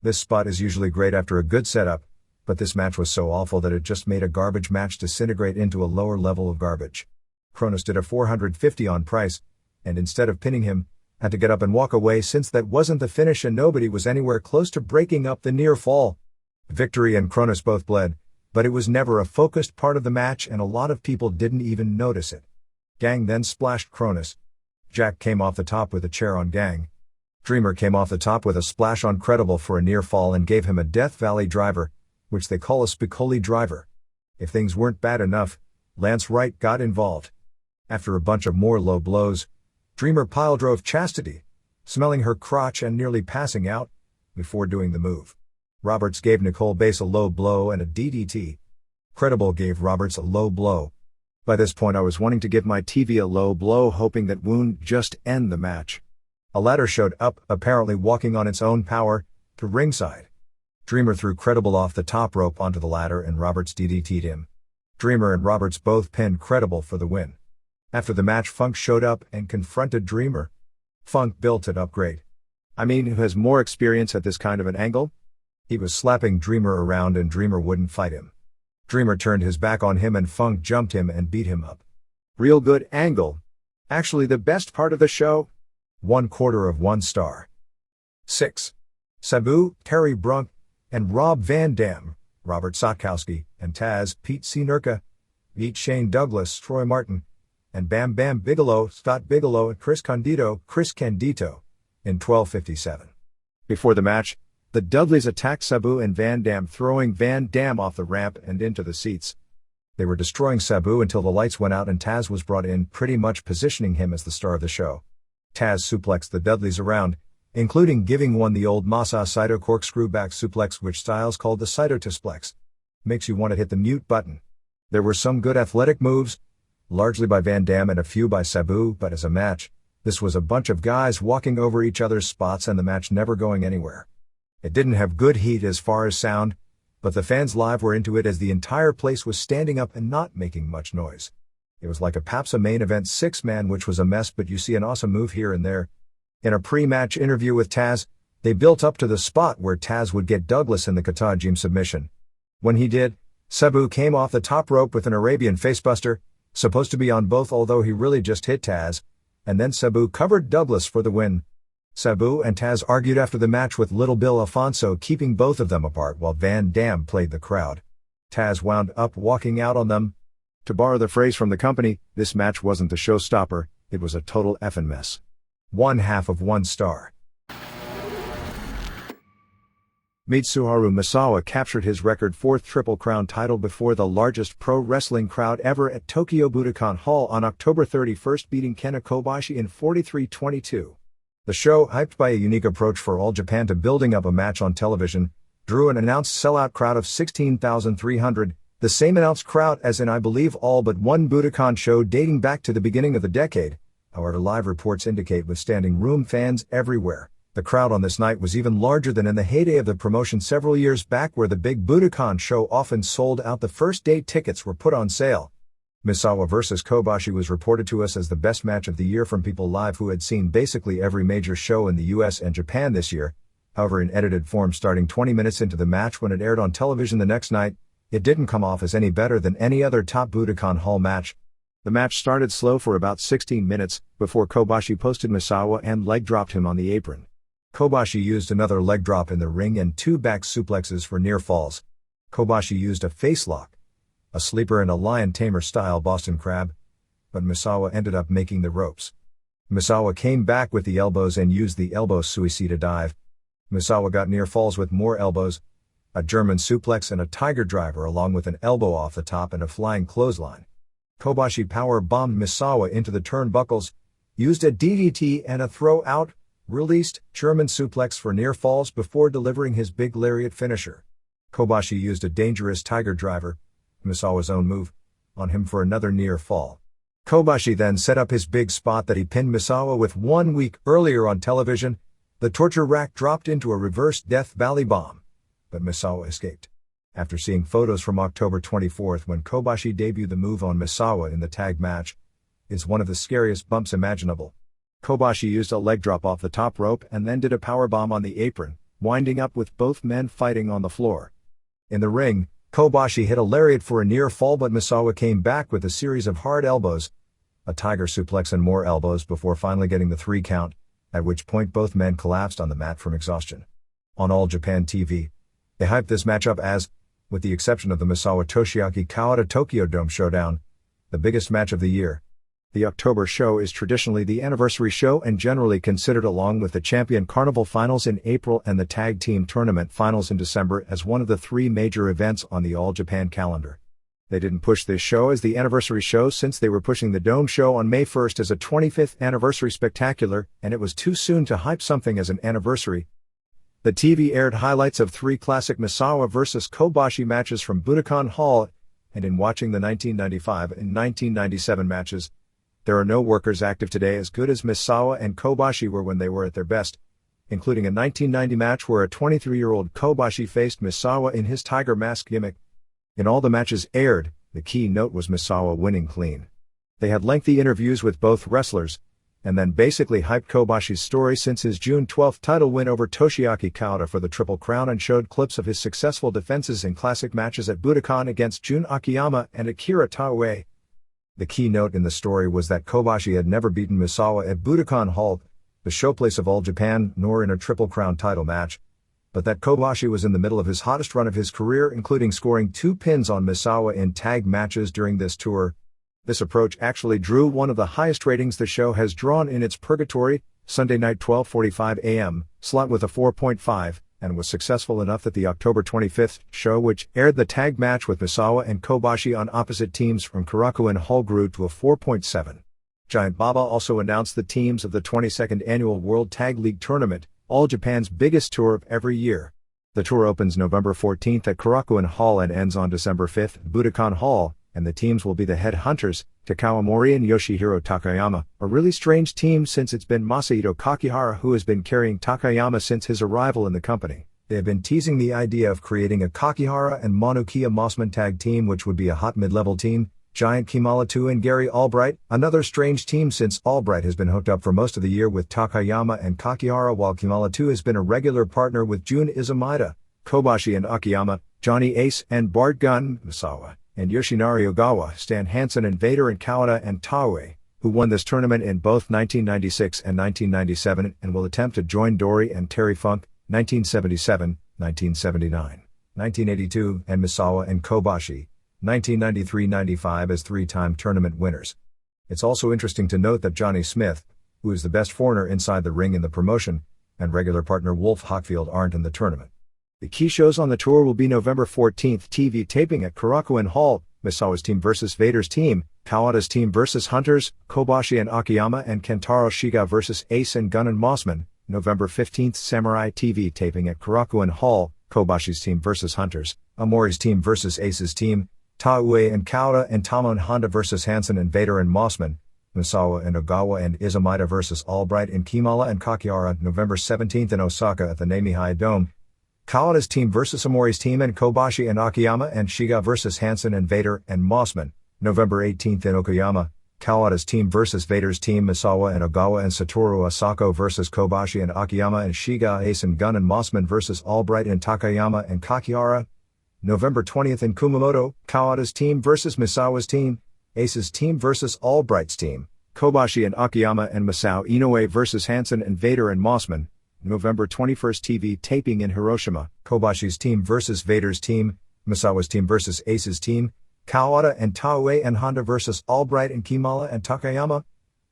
This spot is usually great after a good setup, but this match was so awful that it just made a garbage match disintegrate into a lower level of garbage. Cronus did a 450 on Price, and instead of pinning him, had to get up and walk away since that wasn't the finish and nobody was anywhere close to breaking up the near fall. Victory and Cronus both bled, but it was never a focused part of the match and a lot of people didn't even notice it. Gang then splashed Cronus. Jack came off the top with a chair on Gang. Dreamer came off the top with a splash on Credible for a near fall and gave him a Death Valley driver, which they call a Spicoli driver. If things weren't bad enough, Lance Wright got involved. After a bunch of more low blows, Dreamer piledrove Chastity, smelling her crotch and nearly passing out, before doing the move. Roberts gave Nicole Bass a low blow and a DDT. Credible gave Roberts a low blow. By this point I was wanting to give my TV a low blow hoping that would just end the match. A ladder showed up, apparently walking on its own power, to ringside. Dreamer threw Credible off the top rope onto the ladder and Roberts DDT'd him. Dreamer and Roberts both pinned Credible for the win. After the match Funk showed up and confronted Dreamer. Funk built it up great. I mean, who has more experience at this kind of an angle? He was slapping Dreamer around and Dreamer wouldn't fight him. Dreamer turned his back on him and Funk jumped him and beat him up. Real good angle. Actually the best part of the show. 1/4 star. 6. Sabu, Terry Brunk, and Rob Van Dam, Robert Sotkowski, and Taz, Pete C. Nurka, beat Shane Douglas, Troy Martin, and Bam Bam Bigelow, Scott Bigelow, and Chris Candido, in 12:57. Before the match, the Dudleys attacked Sabu and Van Dam, throwing Van Dam off the ramp and into the seats. They were destroying Sabu until the lights went out and Taz was brought in, pretty much positioning him as the star of the show. Taz suplexed the Dudleys around, including giving one the old Masa Saito corkscrew back suplex, which Styles called the Saito Tisplex. Makes you want to hit the mute button. There were some good athletic moves, largely by Van Dam and a few by Sabu, but as a match, this was a bunch of guys walking over each other's spots and the match never going anywhere. It didn't have good heat as far as sound, but the fans live were into it as the entire place was standing up and not making much noise. It was like a PAPSA main event 6-man, which was a mess, but you see an awesome move here and there. In a pre-match interview with Taz, they built up to the spot where Taz would get Douglas in the Katajim submission. When he did, Sabu came off the top rope with an Arabian facebuster, supposed to be on both although he really just hit Taz, and then Sabu covered Douglas for the win. Sabu and Taz argued after the match with Little Bill Alfonso keeping both of them apart while Van Dam played the crowd. Taz wound up walking out on them. To borrow the phrase from the company, this match wasn't the showstopper, it was a total effing mess. 1/2 star. Mitsuharu Misawa captured his record fourth Triple Crown title before the largest pro wrestling crowd ever at Tokyo Budokan Hall on October 31, beating Kenta Kobashi in 43-22. The show, hyped by a unique approach for All Japan to building up a match on television, drew an announced sellout crowd of 16,300, the same announced crowd as in I believe all but one Budokan show dating back to the beginning of the decade. However, live reports indicate with standing room fans everywhere. The crowd on this night was even larger than in the heyday of the promotion several years back, where the big Budokan show often sold out the first day tickets were put on sale. Misawa vs. Kobashi was reported to us as the best match of the year from people live who had seen basically every major show in the US and Japan this year. However, in edited form starting 20 minutes into the match when it aired on television the next night, it didn't come off as any better than any other top Budokan Hall match. The match started slow for about 16 minutes, before Kobashi posted Misawa and leg dropped him on the apron. Kobashi used another leg drop in the ring and two back suplexes for near falls. Kobashi used a face lock, a sleeper and a lion tamer style Boston Crab, but Misawa ended up making the ropes. Misawa came back with the elbows and used the elbow suicida dive. Misawa got near falls with more elbows, a German suplex and a tiger driver along with an elbow off the top and a flying clothesline. Kobashi power bombed Misawa into the turnbuckles, used a DDT and a throw out, released German suplex for near falls before delivering his big lariat finisher. Kobashi used a dangerous tiger driver, Misawa's own move, on him for another near fall. Kobashi then set up his big spot that he pinned Misawa with 1 week earlier on television. The torture rack dropped into a reverse death valley bomb, but Misawa escaped. After seeing photos from October 24 when Kobashi debuted the move on Misawa in the tag match, it's one of the scariest bumps imaginable. Kobashi used a leg drop off the top rope and then did a powerbomb on the apron, winding up with both men fighting on the floor. In the ring, Kobashi hit a lariat for a near fall, but Misawa came back with a series of hard elbows, a tiger suplex and more elbows before finally getting the 3 count, at which point both men collapsed on the mat from exhaustion. On All Japan TV, they hyped this matchup as, with the exception of the Misawa Toshiaki Kawada Tokyo Dome Showdown, the biggest match of the year. The October show is traditionally the anniversary show and generally considered, along with the Champion Carnival Finals in April and the Tag Team Tournament Finals in December, as one of the 3 major events on the All Japan calendar. They didn't push this show as the anniversary show since they were pushing the Dome show on May 1 as a 25th anniversary spectacular, and it was too soon to hype something as an anniversary. The TV aired highlights of 3 classic Misawa vs. Kobashi matches from Budokan Hall, and in watching the 1995 and 1997 matches, there are no workers active today as good as Misawa and Kobashi were when they were at their best, including a 1990 match where a 23-year-old Kobashi faced Misawa in his tiger mask gimmick. In all the matches aired, the key note was Misawa winning clean. They had lengthy interviews with both wrestlers, and then basically hyped Kobashi's story since his June 12 title win over Toshiaki Kawada for the Triple Crown and showed clips of his successful defenses in classic matches at Budokan against Jun Akiyama and Akira Taue. The key note in the story was that Kobashi had never beaten Misawa at Budokan Hall, the showplace of All Japan, nor in a Triple Crown title match, but that Kobashi was in the middle of his hottest run of his career, including scoring 2 pins on Misawa in tag matches during this tour. This approach actually drew one of the highest ratings the show has drawn in its Purgatory, Sunday night 12:45 a.m., slot with a 4.5, and was successful enough that the October 25th show, which aired the tag match with Misawa and Kobashi on opposite teams from Korakuen Hall, grew to a 4.7. Giant Baba also announced the teams of the 22nd Annual World Tag League Tournament, All Japan's biggest tour of every year. The tour opens November 14th at Korakuen Hall and ends on December 5th at Budokan Hall, and the teams will be the Headhunters, Takao Mori and Yoshihiro Takayama, a really strange team since it's been Masahito Kakihara who has been carrying Takayama since his arrival in the company. They have been teasing the idea of creating a Kakihara and Manukia Mossman tag team, which would be a hot mid-level team. Giant Kimala 2 and Gary Albright, another strange team since Albright has been hooked up for most of the year with Takayama and Kakihara, while Kimala 2 has been a regular partner with Jun Izumida, Kobashi and Akiyama, Johnny Ace and Bart Gunn, Misawa, and Yoshinari Ogawa, Stan Hansen and Vader and Kawada and Taue, who won this tournament in both 1996 and 1997 and will attempt to join Dory and Terry Funk, 1977, 1979, 1982, and Misawa and Kobashi, 1993-95 as 3-time tournament winners. It's also interesting to note that Johnny Smith, who is the best foreigner inside the ring in the promotion, and regular partner Wolf Hockfield aren't in the tournament. The key shows on the tour will be November 14th TV taping at Korakuen Hall, Misawa's team vs. Vader's team, Kawada's team vs. Hunters, Kobashi and Akiyama and Kentaro Shiga vs. Ace and Gunn and Mossman, November 15th Samurai TV taping at Korakuen Hall, Kobashi's team vs. Hunters, Amori's team vs. Ace's team, Taue and Kawada and Tama and Honda vs. Hansen and Vader and Mossman, Misawa and Ogawa and Izumida vs. Albright and Kimala and Kakihara, November 17th in Osaka at the Namihai Dome, Kawada's team vs. Amori's team and Kobashi and Akiyama and Shiga vs. Hansen and Vader and Mossman, November 18th in Okayama, Kawada's team vs. Vader's team Misawa and Ogawa and Satoru Asako vs. Kobashi and Akiyama and Shiga Ace and Gunn and Mossman vs. Albright and Takayama and Kakihara, November 20th in Kumamoto, Kawada's team vs. Misawa's team, Ace's team vs. Albright's team, Kobashi and Akiyama and Masao Inoue vs. Hansen and Vader and Mossman, November 21st TV taping in Hiroshima, Kobashi's team vs. Vader's team, Misawa's team vs. Ace's team, Kawada and Taue and Honda vs. Albright and Kimala and Takayama,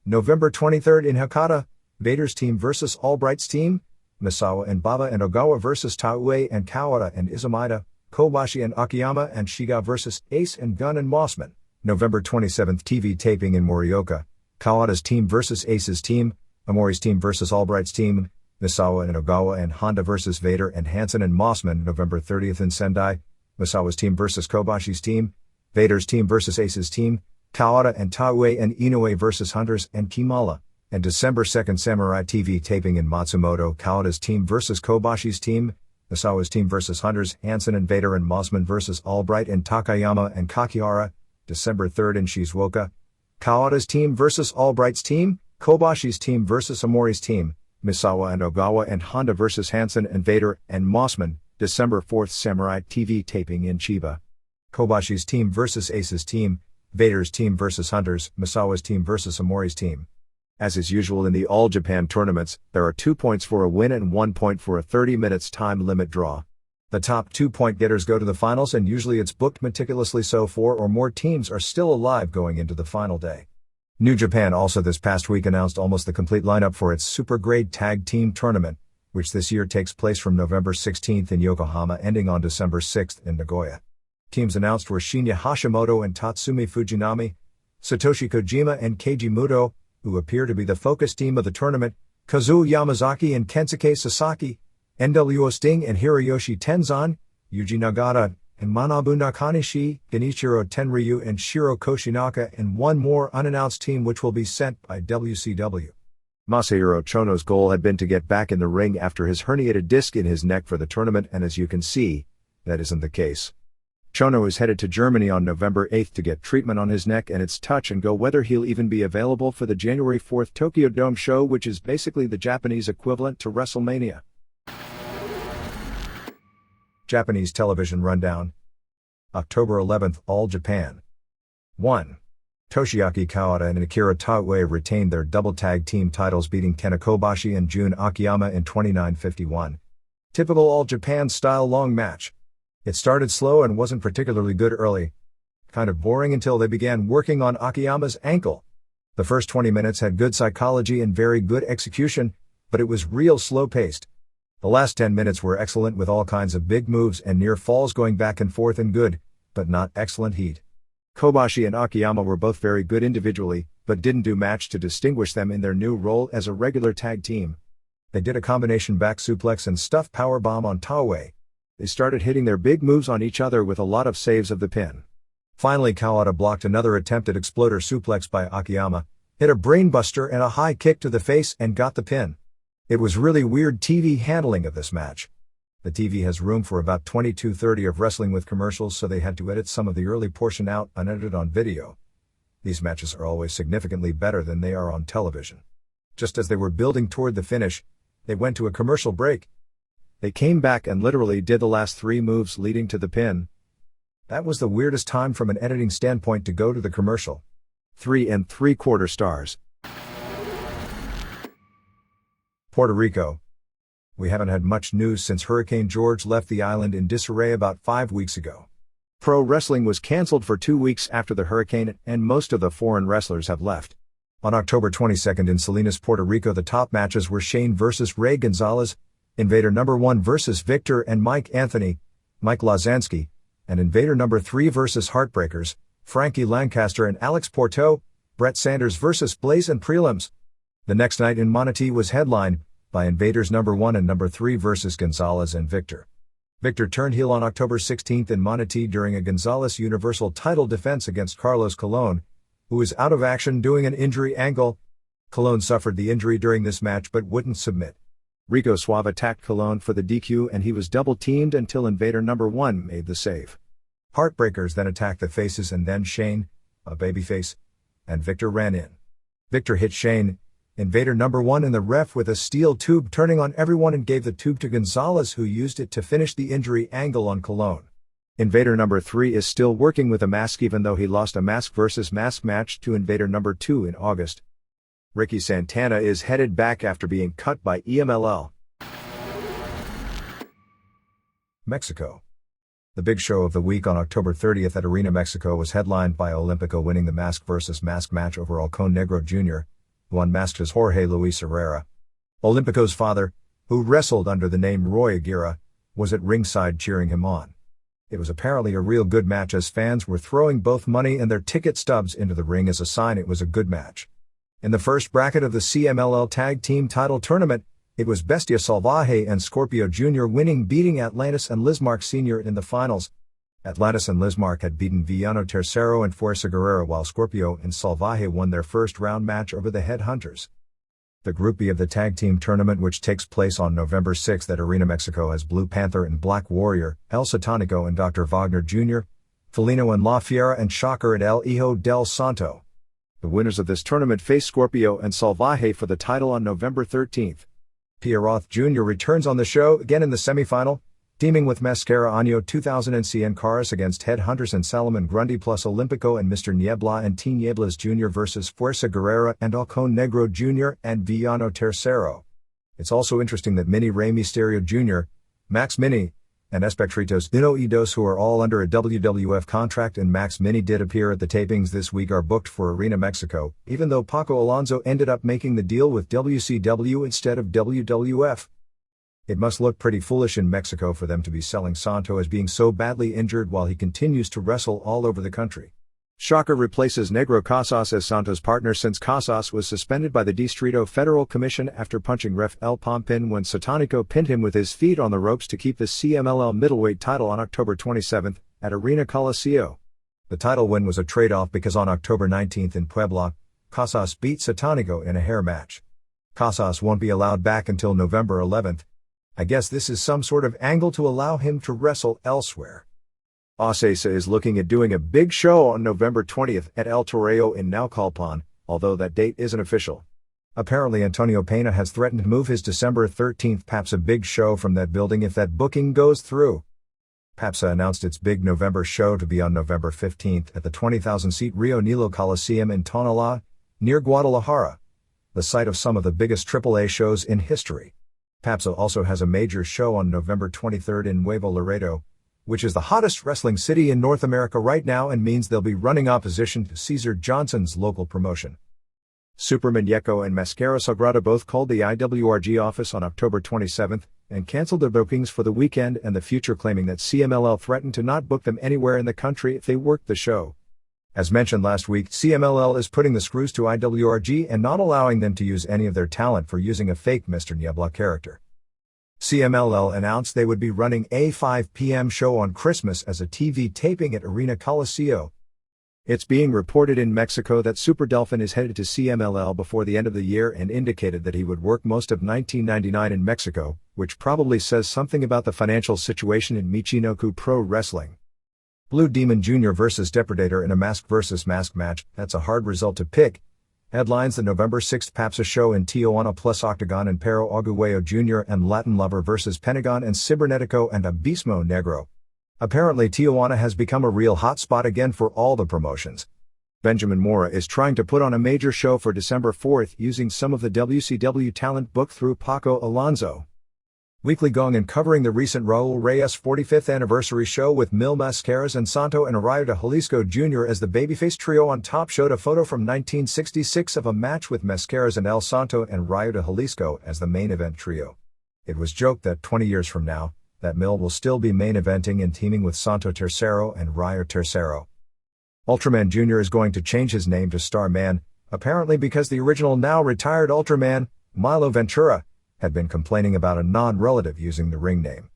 November 23rd in Hakata, Vader's team vs. Albright's team, Misawa and Baba and Ogawa vs. Taue and Kawada and Izumida, Kobashi and Akiyama and Shiga vs. Ace and Gunn and Mossman, November 27th TV taping in Morioka, Kawada's team vs. Ace's team, Amori's team vs. Albright's team, Misawa and Ogawa and Honda vs. Vader and Hansen and Mossman, November 30th in Sendai, Misawa's team vs. Kobashi's team, Vader's team vs. Ace's team, Kawada and Taue and Inoue vs. Hunters and Kimala, and December 2nd Samurai TV taping in Matsumoto, Kawada's team vs. Kobashi's team, Misawa's team vs. Hunters, Hansen and Vader and Mossman vs. Albright and Takayama and Kakihara, December 3rd in Shizuoka, Kawada's team vs. Albright's team, Kobashi's team vs. Amori's team, Misawa and Ogawa and Honda vs. Hansen and Vader and Mossman, December 4th Samurai TV taping in Chiba. Kobashi's team vs. Ace's team, Vader's team vs. Hunters, Misawa's team vs. Amori's team. As is usual in the All Japan tournaments, there are 2 points for a win and 1 point for a 30 minutes time limit draw. The top 2-point getters go to the finals, and usually it's booked meticulously so 4 or more teams are still alive going into the final day. New Japan also this past week announced almost the complete lineup for its Super Grade Tag Team Tournament, which this year takes place from November 16th in Yokohama ending on December 6th in Nagoya. Teams announced were Shinya Hashimoto and Tatsumi Fujinami, Satoshi Kojima and Keiji Muto, who appear to be the focus team of the tournament, Kazuo Yamazaki and Kensuke Sasaki, NWO Sting and Hiroyoshi Tenzan, Yuji Nagata, and Manabu Nakanishi, Genichiro Tenryu and Shiro Koshinaka, and one more unannounced team which will be sent by WCW. Masahiro Chono's goal had been to get back in the ring after his herniated disc in his neck for the tournament, and as you can see, that isn't the case. Chono is headed to Germany on November 8th to get treatment on his neck, and it's touch and go whether he'll even be available for the January 4th Tokyo Dome show, which is basically the Japanese equivalent to WrestleMania. Japanese television rundown. October 11th, All Japan. 1. Toshiaki Kawada and Akira Taue retained their double tag team titles, beating Kena Kobashi and Jun Akiyama in 29:51. Typical All Japan style long match. It started slow and wasn't particularly good early. Kind of boring until they began working on Akiyama's ankle. The first 20 minutes had good psychology and very good execution, but it was real slow paced. The last 10 minutes were excellent with all kinds of big moves and near falls going back and forth, and good, but not excellent heat. Kobashi and Akiyama were both very good individually, but didn't do much to distinguish them in their new role as a regular tag team. They did a combination back suplex and stuffed powerbomb on Taue. They started hitting their big moves on each other with a lot of saves of the pin. Finally, Kawada blocked another attempted exploder suplex by Akiyama, hit a brainbuster and a high kick to the face, and got the pin. It was really weird TV handling of this match. The TV has room for about 22:30 of wrestling with commercials, so they had to edit some of the early portion out unedited on video. These matches are always significantly better than they are on television. Just as they were building toward the finish, they went to a commercial break. They came back and literally did the last 3 moves leading to the pin. That was the weirdest time from an editing standpoint to go to the commercial. 3 3/4 stars. Puerto Rico. We haven't had much news since Hurricane George left the island in disarray about 5 weeks ago. Pro wrestling was canceled for 2 weeks after the hurricane, and most of the foreign wrestlers have left. On October 22nd in Salinas, Puerto Rico, the top matches were Shane vs. Ray Gonzalez, Invader number 1 vs. Victor and Mike Anthony, Mike Lazansky, and Invader number 3 vs. Heartbreakers, Frankie Lancaster and Alex Porto, Brett Sanders vs. Blaze and prelims. The next night in Manatee was headlined by Invaders number 1 and number 3 vs. Gonzalez and Victor. Victor turned heel on October 16 in Manatee during a Gonzalez Universal title defense against Carlos Colon, who is out of action due to an injury angle. Colon suffered the injury during this match but wouldn't submit. Rico Suave attacked Colon for the DQ and he was double-teamed until Invader number 1 made the save. Heartbreakers then attacked the faces and then Shane, a babyface, and Victor ran in. Victor hit Shane, Invader number 1 in the ref with a steel tube turning on everyone and gave the tube to Gonzalez who used it to finish the injury angle on Colon. Invader number 3 is still working with a mask even though he lost a mask versus mask match to Invader number 2 in August. Ricky Santana is headed back after being cut by EMLL. Mexico. The big show of the week on October 30th at Arena Mexico was headlined by Olympico winning the mask versus mask match over Halcón Negro Jr., who unmasked as Jorge Luis Herrera. Olympico's father, who wrestled under the name Roy Aguirre, was at ringside cheering him on. It was apparently a real good match as fans were throwing both money and their ticket stubs into the ring as a sign it was a good match. In the first bracket of the CMLL Tag Team Title Tournament, it was Bestia Salvaje and Scorpio Jr. winning, beating Atlantis and Lismark Sr. in the finals. Atlantis and Lismark had beaten Villano Tercero and Fuerza Guerrera while Scorpio and Salvaje won their first round match over the Headhunters. The Group B of the Tag Team Tournament, which takes place on November 6 at Arena Mexico, has Blue Panther and Black Warrior, El Satanico and Dr. Wagner Jr., Felino and La Fiera and Shocker and El Hijo del Santo. The winners of this tournament face Scorpio and Salvaje for the title on November 13th. Pia Roth Jr. returns on the show again in the semifinal, teaming with Mascara Año 2000 and Cien Caras against Headhunters and Salomon Grundy plus Olympico and Mr. Niebla and T. Nieblas Jr. versus Fuerza Guerrera and Halcón Negro Jr. and Villano Tercero. It's also interesting that Mini Rey Mysterio Jr., Max Mini, and Espectritos Uno y Dos, who are all under a WWF contract and Max Mini did appear at the tapings this week, are booked for Arena Mexico, even though Paco Alonso ended up making the deal with WCW instead of WWF. It must look pretty foolish in Mexico for them to be selling Santo as being so badly injured while he continues to wrestle all over the country. Shocker replaces Negro Casas as Santo's partner since Casas was suspended by the Distrito Federal Commission after punching ref El Pompin when Satanico pinned him with his feet on the ropes to keep the CMLL middleweight title on October 27 at Arena Coliseo. The title win was a trade-off because on October 19 in Puebla, Casas beat Satanico in a hair match. Casas won't be allowed back until November 11. I guess this is some sort of angle to allow him to wrestle elsewhere. Ocesa is looking at doing a big show on November 20th at El Toreo in Naucalpan, although that date isn't official. Apparently Antonio Pena has threatened to move his December 13th PAPSA big show from that building if that booking goes through. PAPSA announced its big November show to be on November 15th at the 20,000-seat Rio Nilo Coliseum in Tonalá, near Guadalajara, the site of some of the biggest AAA shows in history. PAPSA also has a major show on November 23rd in Nuevo Laredo, which is the hottest wrestling city in North America right now and means they'll be running opposition to Cesar Johnson's local promotion. Super Muñeco and Mascara Sagrada both called the IWRG office on October 27th and canceled their bookings for the weekend and the future, claiming that CMLL threatened to not book them anywhere in the country if they worked the show. As mentioned last week, CMLL is putting the screws to IWRG and not allowing them to use any of their talent for using a fake Mr. Niebla character. CMLL announced they would be running a 5 p.m. show on Christmas as a TV taping at Arena Coliseo. It's being reported in Mexico that Super Delfin is headed to CMLL before the end of the year and indicated that he would work most of 1999 in Mexico, which probably says something about the financial situation in Michinoku Pro Wrestling. Blue Demon Jr. versus Depredator in a mask versus mask match, that's a hard result to pick. Headlines the November 6th PAPSA show in Tijuana plus Octagon and Pero Aguayo Jr. and Latin Lover versus Pentagon and Cibernetico and Abismo Negro. Apparently Tijuana has become a real hotspot again for all the promotions. Benjamin Mora is trying to put on a major show for December 4th using some of the WCW talent booked through Paco Alonso. Weekly Gong and covering the recent Raul Reyes 45th anniversary show with Mil Mascaras and Santo and Arroyo de Jalisco Jr. as the babyface trio on top showed a photo from 1966 of a match with Mascaras and El Santo and Rayo de Jalisco as the main event trio. It was joked that 20 years from now, that Mill will still be main eventing and teaming with Santo Tercero and Ryo Tercero. Ultraman Jr. is going to change his name to Starman, apparently because the original now retired Ultraman, Milo Ventura, had been complaining about a non-relative using the ring name.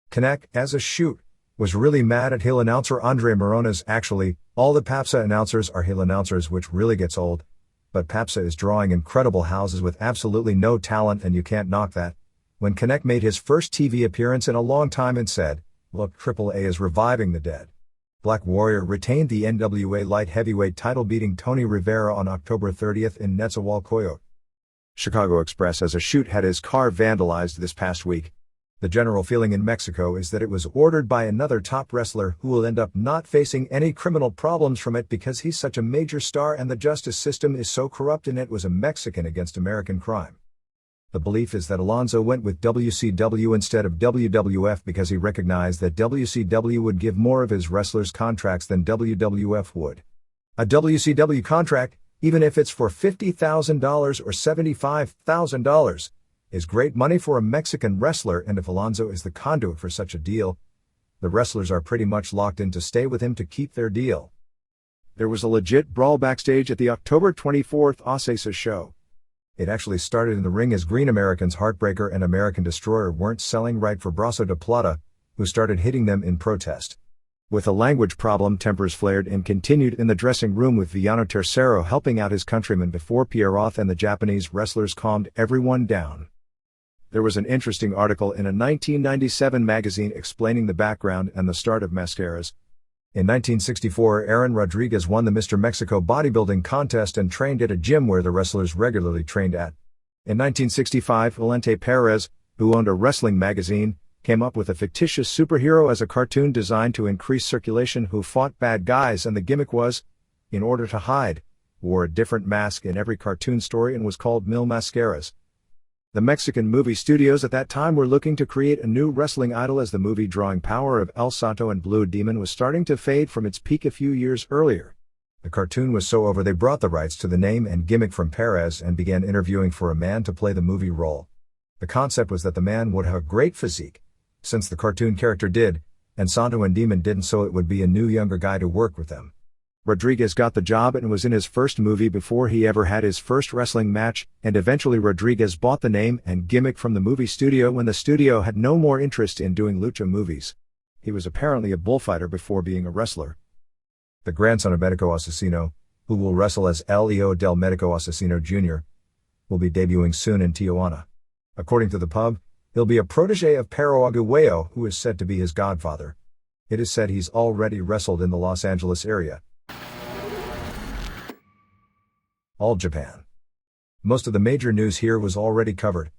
Connect, as a shoot, was really mad at heel announcer Andre Morones. Actually, all the PAPSA announcers are heel announcers, which really gets old. But PAPSA is drawing incredible houses with absolutely no talent, and you can't knock that. When Connect made his first TV appearance in a long time and said, "Look, AAA is reviving the dead." Black Warrior retained the NWA light heavyweight title, beating Tony Rivera on October 30th in Nezahualcóyotl. Chicago Express as a shoot had his car vandalized this past week. The general feeling in Mexico is that it was ordered by another top wrestler who will end up not facing any criminal problems from it because he's such a major star and the justice system is so corrupt, and it was a Mexican against American crime. The belief is that Alonso went with WCW instead of WWF because he recognized that WCW would give more of his wrestlers contracts than WWF would. A WCW contract, even if it's for $50,000 or $75,000, is great money for a Mexican wrestler, and if Alonso is the conduit for such a deal, the wrestlers are pretty much locked in to stay with him to keep their deal. There was a legit brawl backstage at the October 24th Ocesa show. It actually started in the ring as Green Americans Heartbreaker and American Destroyer weren't selling right for Brazo de Plata, who started hitting them in protest. With a language problem, tempers flared and continued in the dressing room, with Villano Tercero helping out his countrymen before Pierroth and the Japanese wrestlers calmed everyone down. There was an interesting article in a 1997 magazine explaining the background and the start of Mascaras. In 1964, Aaron Rodriguez won the Mr. Mexico bodybuilding contest and trained at a gym where the wrestlers regularly trained at. In 1965, Valente Perez, who owned a wrestling magazine, came up with a fictitious superhero as a cartoon designed to increase circulation who fought bad guys, and the gimmick was, in order to hide, wore a different mask in every cartoon story and was called Mil Mascaras. The Mexican movie studios at that time were looking to create a new wrestling idol as the movie drawing power of El Santo and Blue Demon was starting to fade from its peak a few years earlier. The cartoon was so over they brought the rights to the name and gimmick from Perez and began interviewing for a man to play the movie role. The concept was that the man would have a great physique, since the cartoon character did, and Santo and Demon didn't, so it would be a new younger guy to work with them. Rodriguez got the job and was in his first movie before he ever had his first wrestling match, and eventually Rodriguez bought the name and gimmick from the movie studio when the studio had no more interest in doing lucha movies. He was apparently a bullfighter before being a wrestler. The grandson of Medico Asesino, who will wrestle as Leo del Medico Asesino Jr., will be debuting soon in Tijuana. According to the pub, he'll be a protege of Pero Aguayo, who is said to be his godfather. It is said he's already wrestled in the Los Angeles area. All Japan. Most of the major news here was already covered.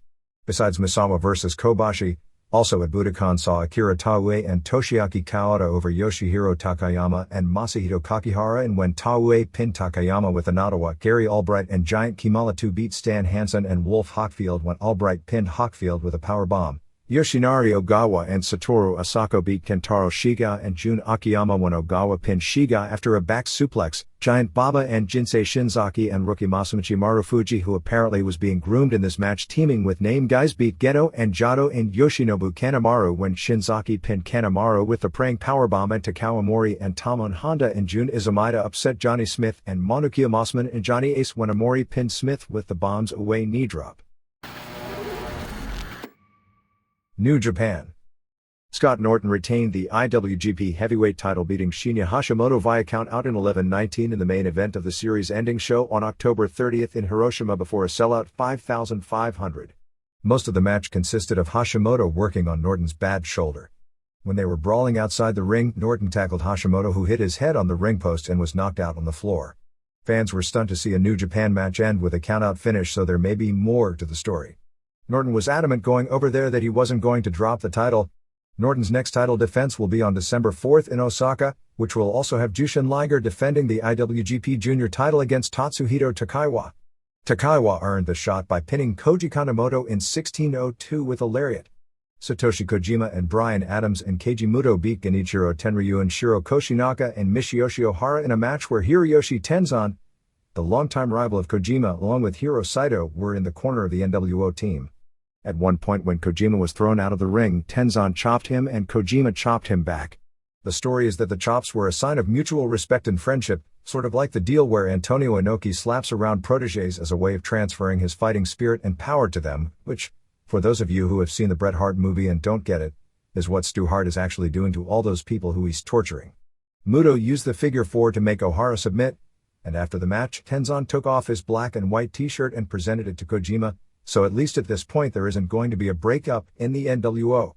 Besides Misawa vs. Kobashi, also at Budokan saw Akira Taue and Toshiaki Kawada over Yoshihiro Takayama and Masahito Kakihara, and when Taue pinned Takayama with an Ottawa, Gary Albright and Giant Kimala 2 beat Stan Hansen and Wolf Hockfield when Albright pinned Hockfield with a powerbomb. Yoshinari Ogawa and Satoru Asako beat Kentaro Shiga and Jun Akiyama when Ogawa pinned Shiga after a back suplex. Giant Baba and Jinsei Shinzaki and rookie Masamichi Marufuji, who apparently was being groomed in this match, teaming with name guys, beat Geto and Jado and Yoshinobu Kanemaru when Shinzaki pinned Kanemaru with the praying powerbomb, and Takao Omori and Tamon Honda and Jun Izumida upset Johnny Smith and Monokia Mossman and Johnny Ace when Omori pinned Smith with the bombs away knee drop. New Japan. Scott Norton retained the IWGP Heavyweight title, beating Shinya Hashimoto via count-out in 11:19 in the main event of the series-ending show on October 30th in Hiroshima before a sellout 5,500. Most of the match consisted of Hashimoto working on Norton's bad shoulder. When they were brawling outside the ring, Norton tackled Hashimoto, who hit his head on the ring post and was knocked out on the floor. Fans were stunned to see a New Japan match end with a count-out finish, so there may be more to the story. Norton was adamant going over there that he wasn't going to drop the title. Norton's next title defense will be on December 4th in Osaka, which will also have Jushin Liger defending the IWGP Junior title against Tatsuhito Takaiwa. Takaiwa earned the shot by pinning Koji Kanemoto in 16:02 with a lariat. Satoshi Kojima and Bryan Adams and Keiji Muto beat Genichiro Tenryu and Shiro Koshinaka and Michiyoshi Ohara in a match where Hiroyoshi Tenzan, the longtime rival of Kojima, along with Hiro Saito, were in the corner of the NWO team. At one point when Kojima was thrown out of the ring, Tenzan chopped him and Kojima chopped him back. The story is that the chops were a sign of mutual respect and friendship, sort of like the deal where Antonio Inoki slaps around protégés as a way of transferring his fighting spirit and power to them, which, for those of you who have seen the Bret Hart movie and don't get it, is what Stu Hart is actually doing to all those people who he's torturing. Muto used the figure 4 to make Ohara submit, and after the match, Tenzan took off his black and white t-shirt and presented it to Kojima, so at least at this point there isn't going to be a breakup in the NWO.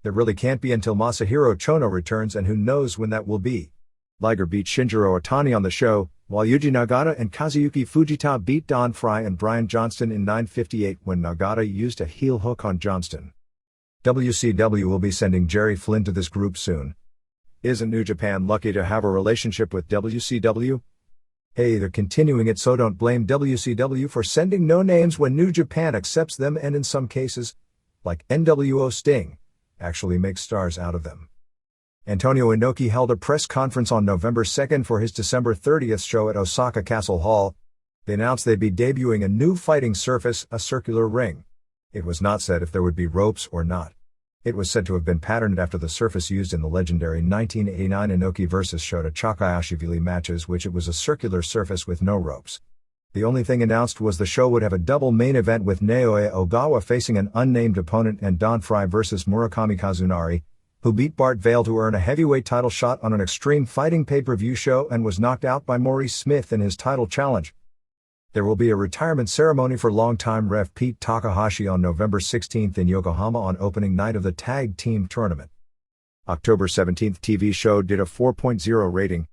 There really can't be until Masahiro Chono returns, and who knows when that will be. Liger beat Shinjiro Otani on the show, while Yuji Nagata and Kazuyuki Fujita beat Don Frye and Brian Johnston in 9:58 when Nagata used a heel hook on Johnston. WCW will be sending Jerry Flynn to this group soon. Isn't New Japan lucky to have a relationship with WCW? Hey, they're continuing it, so don't blame WCW for sending no names when New Japan accepts them and in some cases, like NWO Sting, actually makes stars out of them. Antonio Inoki held a press conference on November 2nd for his December 30th show at Osaka Castle Hall. They announced they'd be debuting a new fighting surface, a circular ring. It was not said if there would be ropes or not. It was said to have been patterned after the surface used in the legendary 1989 Inoki vs. Shota Chakayashvili matches, which it was a circular surface with no ropes. The only thing announced was the show would have a double main event with Naoya Ogawa facing an unnamed opponent and Don Frye vs. Murakami Kazunari, who beat Bart Vale to earn a heavyweight title shot on an Extreme Fighting pay-per-view show and was knocked out by Maurice Smith in his title challenge. There will be a retirement ceremony for longtime ref Pete Takahashi on November 16th in Yokohama on opening night of the tag team tournament. October 17th TV show did a 4.0 rating.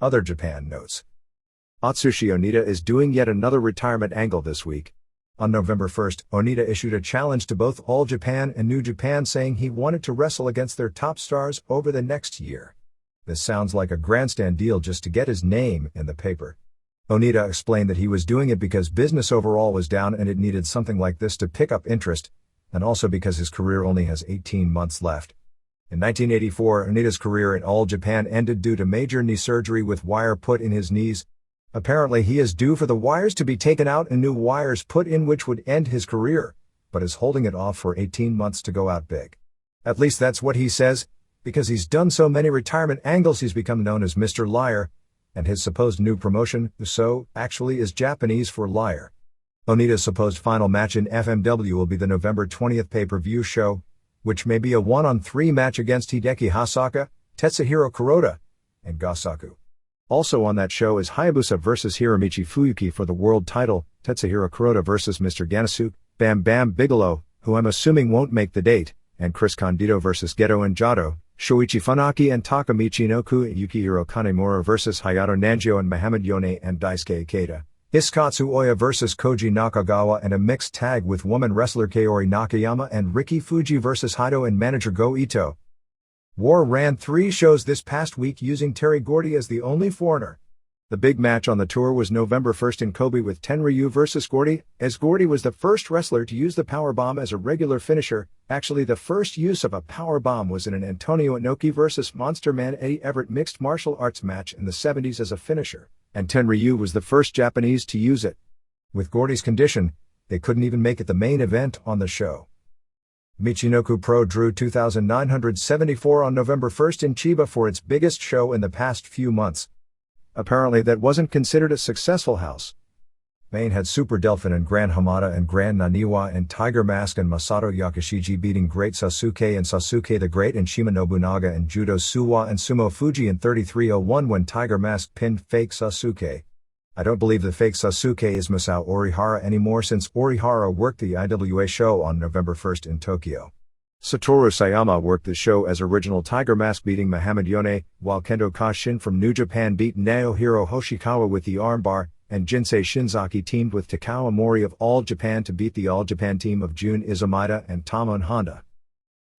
Other Japan notes. Atsushi Onita is doing yet another retirement angle this week. On November 1st, Onita issued a challenge to both All Japan and New Japan saying he wanted to wrestle against their top stars over the next year. This sounds like a grandstand deal just to get his name in the paper. Onita explained that he was doing it because business overall was down and it needed something like this to pick up interest, and also because his career only has 18 months left. In 1984, Onita's career in All Japan ended due to major knee surgery with wire put in his knees. Apparently he is due for the wires to be taken out and new wires put in, which would end his career, but is holding it off for 18 months to go out big. At least that's what he says, because he's done so many retirement angles he's become known as Mr. Liar, and his supposed new promotion, Uso, actually is Japanese for liar. Onita's supposed final match in FMW will be the November 20th pay-per-view show, which may be a 1-on-3 match against Hideki Hasaka, Tetsuhiro Kuroda, and Gasaku. Also on that show is Hayabusa vs. Hiromichi Fuyuki for the world title, Tetsuhiro Kuroda vs. Mr. Ganasuke, Bam Bam Bigelow, who I'm assuming won't make the date, and Chris Condito vs. Geto and Jado, Shoichi Funaki and Takamichi Inoku, Yukihiro Kanemura vs. Hayato Nanjio and Muhammad Yone and Daisuke Ikeda, Hiskatsu Oya vs. Koji Nakagawa, and a mixed tag with woman wrestler Kaori Nakayama and Riki Fuji vs. Hato and manager Go Ito. War ran 3 shows this past week using Terry Gordy as the only foreigner. The big match on the tour was November 1st in Kobe with Tenryu vs. Gordy, as Gordy was the first wrestler to use the powerbomb as a regular finisher. Actually, the first use of a powerbomb was in an Antonio Inoki vs. Monster Man Eddie Everett mixed martial arts match in the 70s as a finisher, and Tenryu was the first Japanese to use it. With Gordy's condition, they couldn't even make it the main event on the show. Michinoku Pro drew 2,974 on November 1st in Chiba for its biggest show in the past few months. Apparently that wasn't considered a successful house. Maine had Super Delphin and Gran Hamada and Gran Naniwa and Tiger Mask and Masato Yakashiji beating Great Sasuke and Sasuke the Great and Shima Nobunaga and Judo Suwa and Sumo Fuji in 33:01 when Tiger Mask pinned fake Sasuke. I don't believe the fake Sasuke is Masao Orihara anymore since Orihara worked the IWA show on November 1st in Tokyo. Satoru Sayama worked the show as original Tiger Mask beating Muhammad Yone, while Kendo Kashin from New Japan beat Naohiro Hoshikawa with the armbar, and Jinsei Shinzaki teamed with Takao Mori of All Japan to beat the All Japan team of Jun Izumida and Tamon Honda.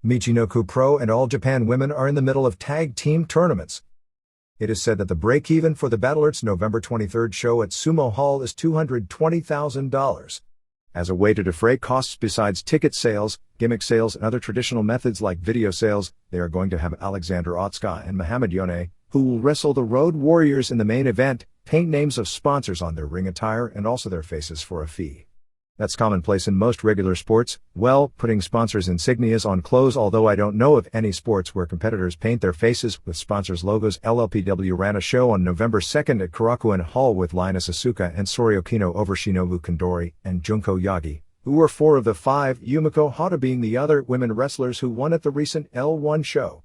Michinoku Pro and All Japan Women are in the middle of tag team tournaments. It is said that the break-even for the Battle Arts November 23rd show at Sumo Hall is $220,000. As a way to defray costs besides ticket sales, gimmick sales and other traditional methods like video sales, they are going to have Alexander Otska and Muhammad Yone, who will wrestle the Road Warriors in the main event, paint names of sponsors on their ring attire and also their faces for a fee. That's commonplace in most regular sports, well, putting sponsors' insignias on clothes, although I don't know of any sports where competitors paint their faces with sponsors' logos. LLPW ran a show on November 2nd at Korakuen Hall with Linus Asuka and Soriyokino over Shinobu Kondori and Junko Yagi, who were 4 of the 5, Yumiko Hata being the other women wrestlers who won at the recent L1 show.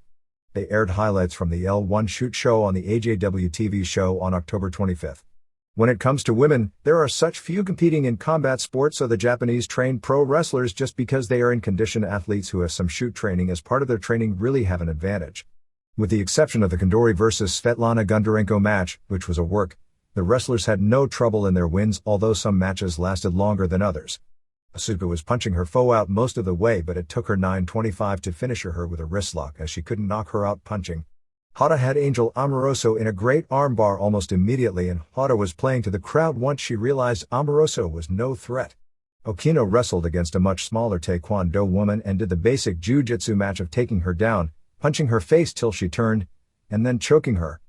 They aired highlights from the L1 shoot show on the AJW TV show on October 25th. When it comes to women, there are such few competing in combat sports, so the Japanese train pro wrestlers just because they are in condition athletes who have some shoot training as part of their training really have an advantage. With the exception of the Kondori vs Svetlana Gundarenko match, which was a work, the wrestlers had no trouble in their wins, although some matches lasted longer than others. Asuka was punching her foe out most of the way, but it took her 9:25 to finish her with a wristlock as she couldn't knock her out punching. Hata had Angel Amoroso in a great armbar almost immediately, and Hata was playing to the crowd once she realized Amoroso was no threat. Okino wrestled against a much smaller Taekwondo woman and did the basic jiu-jitsu match of taking her down, punching her face till she turned, and then choking her.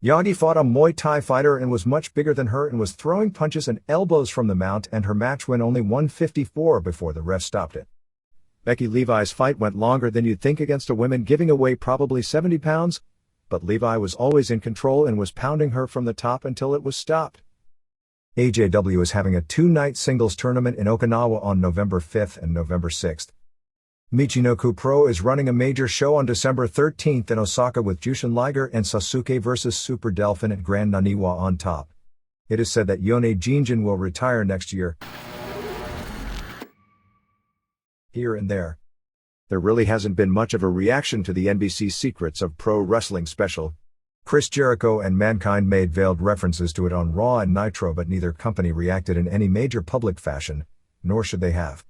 Yagi fought a Muay Thai fighter and was much bigger than her and was throwing punches and elbows from the mount, and her match went only 154 before the ref stopped it. Becky Levi's fight went longer than you'd think against a woman, giving away probably 70 pounds, but Levi was always in control and was pounding her from the top until it was stopped. AJW is having a 2-night singles tournament in Okinawa on November 5th and November 6th. Michinoku Pro is running a major show on December 13th in Osaka with Jushin Liger and Sasuke vs Super Delphin at Grand Naniwa on top. It is said that Yone Jinjin will retire next year. Here and there really hasn't been much of a reaction to the NBC Secrets of Pro Wrestling special. Chris Jericho and Mankind made veiled references to it on Raw and Nitro, but neither company reacted in any major public fashion, nor should they have.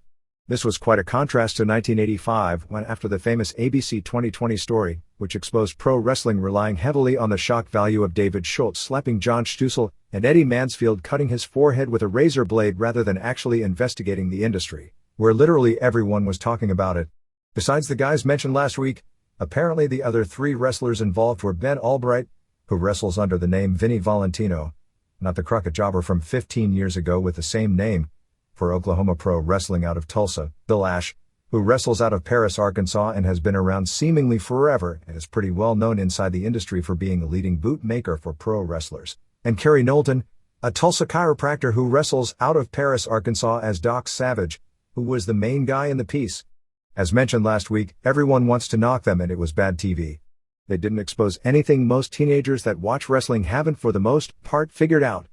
This was quite a contrast to 1985, when after the famous ABC 2020 story, which exposed pro wrestling relying heavily on the shock value of David Schultz slapping John Stussel and Eddie Mansfield cutting his forehead with a razor blade rather than actually investigating the industry, where literally everyone was talking about it. Besides the guys mentioned last week, apparently the other 3 wrestlers involved were Ben Albright, who wrestles under the name Vinny Valentino, not the crooked jobber from 15 years ago with the same name, for Oklahoma Pro Wrestling out of Tulsa, Bill Ash, who wrestles out of Paris, Arkansas and has been around seemingly forever and is pretty well known inside the industry for being a leading boot maker for pro wrestlers, and Kerry Knowlton, a Tulsa chiropractor who wrestles out of Paris, Arkansas as Doc Savage, who was the main guy in the piece. As mentioned last week, everyone wants to knock them and it was bad TV. They didn't expose anything most teenagers that watch wrestling haven't for the most part figured out,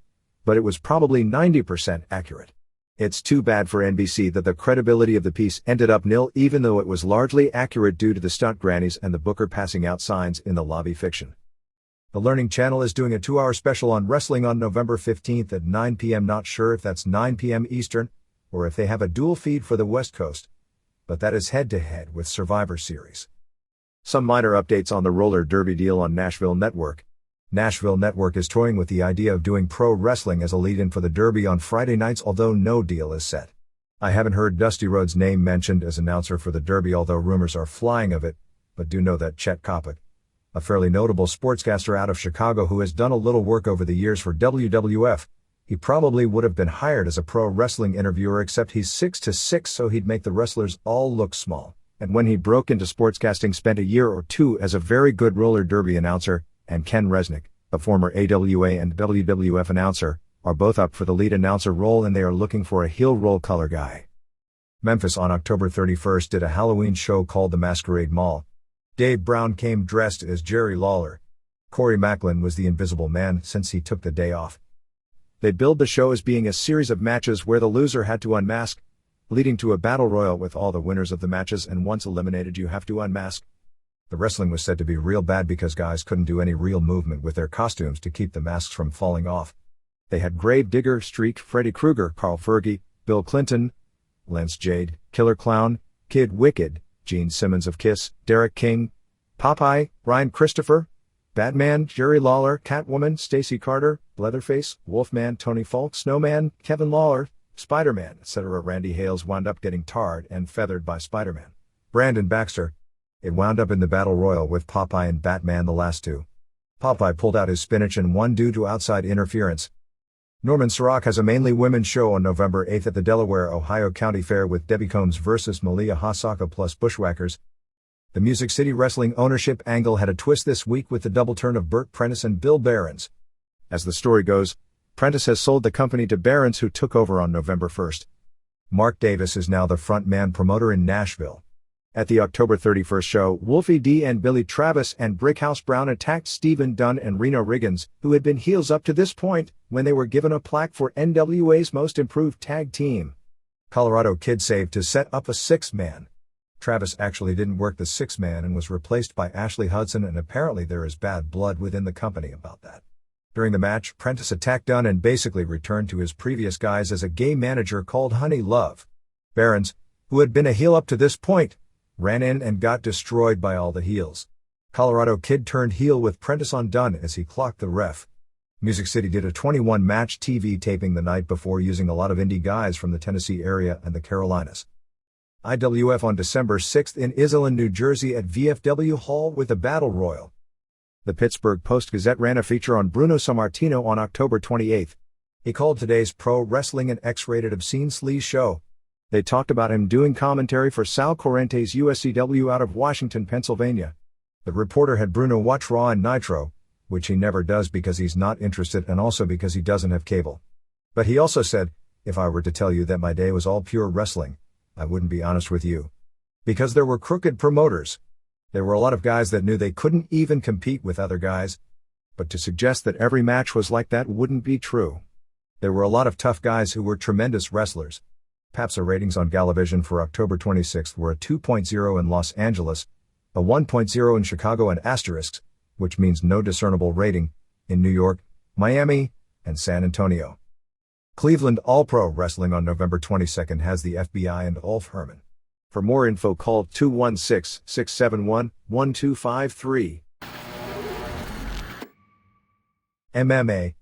but it was probably 90% accurate. It's too bad for NBC that the credibility of the piece ended up nil, even though it was largely accurate due to the stunt grannies and the booker passing out signs in the lobby fiction. The Learning Channel is doing a 2-hour special on wrestling on November 15th at 9 p.m. Not sure if that's 9 p.m. Eastern, or if they have a dual feed for the West Coast, but that is head-to-head with Survivor Series. Some minor updates on the roller derby deal on Nashville Network. Nashville Network is toying with the idea of doing pro wrestling as a lead-in for the derby on Friday nights, although no deal is set. I haven't heard Dusty Rhodes' name mentioned as announcer for the derby, although rumors are flying of it, but do know that Chet Kopic, a fairly notable sportscaster out of Chicago who has done a little work over the years for WWF, he probably would have been hired as a pro wrestling interviewer, except he's 6'6", so he'd make the wrestlers all look small. And when he broke into sportscasting, spent a year or 2 as a very good roller derby announcer, and Ken Resnick, a former AWA and WWF announcer, are both up for the lead announcer role, and they are looking for a heel roll color guy. Memphis on October 31st did a Halloween show called The Masquerade Mall. Dave Brown came dressed as Jerry Lawler. Corey Macklin was the Invisible Man since he took the day off. They billed the show as being a series of matches where the loser had to unmask, leading to a battle royal with all the winners of the matches, and once eliminated you have to unmask. The wrestling was said to be real bad because guys couldn't do any real movement with their costumes to keep the masks from falling off. They had Grave Digger, Streak, Freddy Krueger, Carl Fergie, Bill Clinton, Lance Jade, Killer Clown, Kid Wicked, Gene Simmons of Kiss, Derek King, Popeye, Ryan Christopher, Batman, Jerry Lawler, Catwoman, Stacy Carter, Leatherface, Wolfman, Tony Falk, Snowman, Kevin Lawler, Spider-Man, etc. Randy Hales wound up getting tarred and feathered by Spider-Man. Brandon Baxter. It wound up in the Battle Royal with Popeye and Batman, the last 2. Popeye pulled out his spinach and won due to outside interference. Norman Sirach has a mainly women's show on November 8th at the Delaware, Ohio County Fair with Debbie Combs vs. Malia Hasaka plus Bushwhackers. The Music City Wrestling ownership angle had a twist this week with the double turn of Burt Prentice and Bill Behrens. As the story goes, Prentice has sold the company to Behrens, who took over on November 1st. Mark Davis is now the front-man promoter in Nashville. At the October 31st show, Wolfie D and Billy Travis and Brickhouse Brown attacked Stephen Dunn and Reno Riggins, who had been heels up to this point, when they were given a plaque for NWA's Most Improved Tag Team. Colorado Kid saved to set up a six-man. Travis actually didn't work the six-man and was replaced by Ashley Hudson, and apparently there is bad blood within the company about that. During the match, Prentice attacked Dunn and basically returned to his previous guise as a gay manager called Honey Love. Behrens, who had been a heel up to this point, ran in and got destroyed by all the heels. Colorado Kid turned heel with Prentice on Dunn as he clocked the ref. Music City did a 21-match TV taping the night before using a lot of indie guys from the Tennessee area and the Carolinas. IWF on December 6th in Iselin, New Jersey at VFW Hall with a Battle Royal. The Pittsburgh Post-Gazette ran a feature on Bruno Sammartino on October 28th. He called today's pro wrestling an X-rated obscene sleaze show. They talked about him doing commentary for Sal Corrente's USCW out of Washington, Pennsylvania. The reporter had Bruno watch Raw and Nitro, which he never does because he's not interested and also because he doesn't have cable. But he also said, "If I were to tell you that my day was all pure wrestling, I wouldn't be honest with you. Because there were crooked promoters. There were a lot of guys that knew they couldn't even compete with other guys. But to suggest that every match was like that wouldn't be true. There were a lot of tough guys who were tremendous wrestlers." PAPSA ratings on Galavision for October 26th were a 2.0 in Los Angeles, a 1.0 in Chicago and asterisks, which means no discernible rating, in New York, Miami, and San Antonio. Cleveland All Pro Wrestling on November 22nd has the FBI and Ulf Herman. For more info, call 216-671-1253. MMA.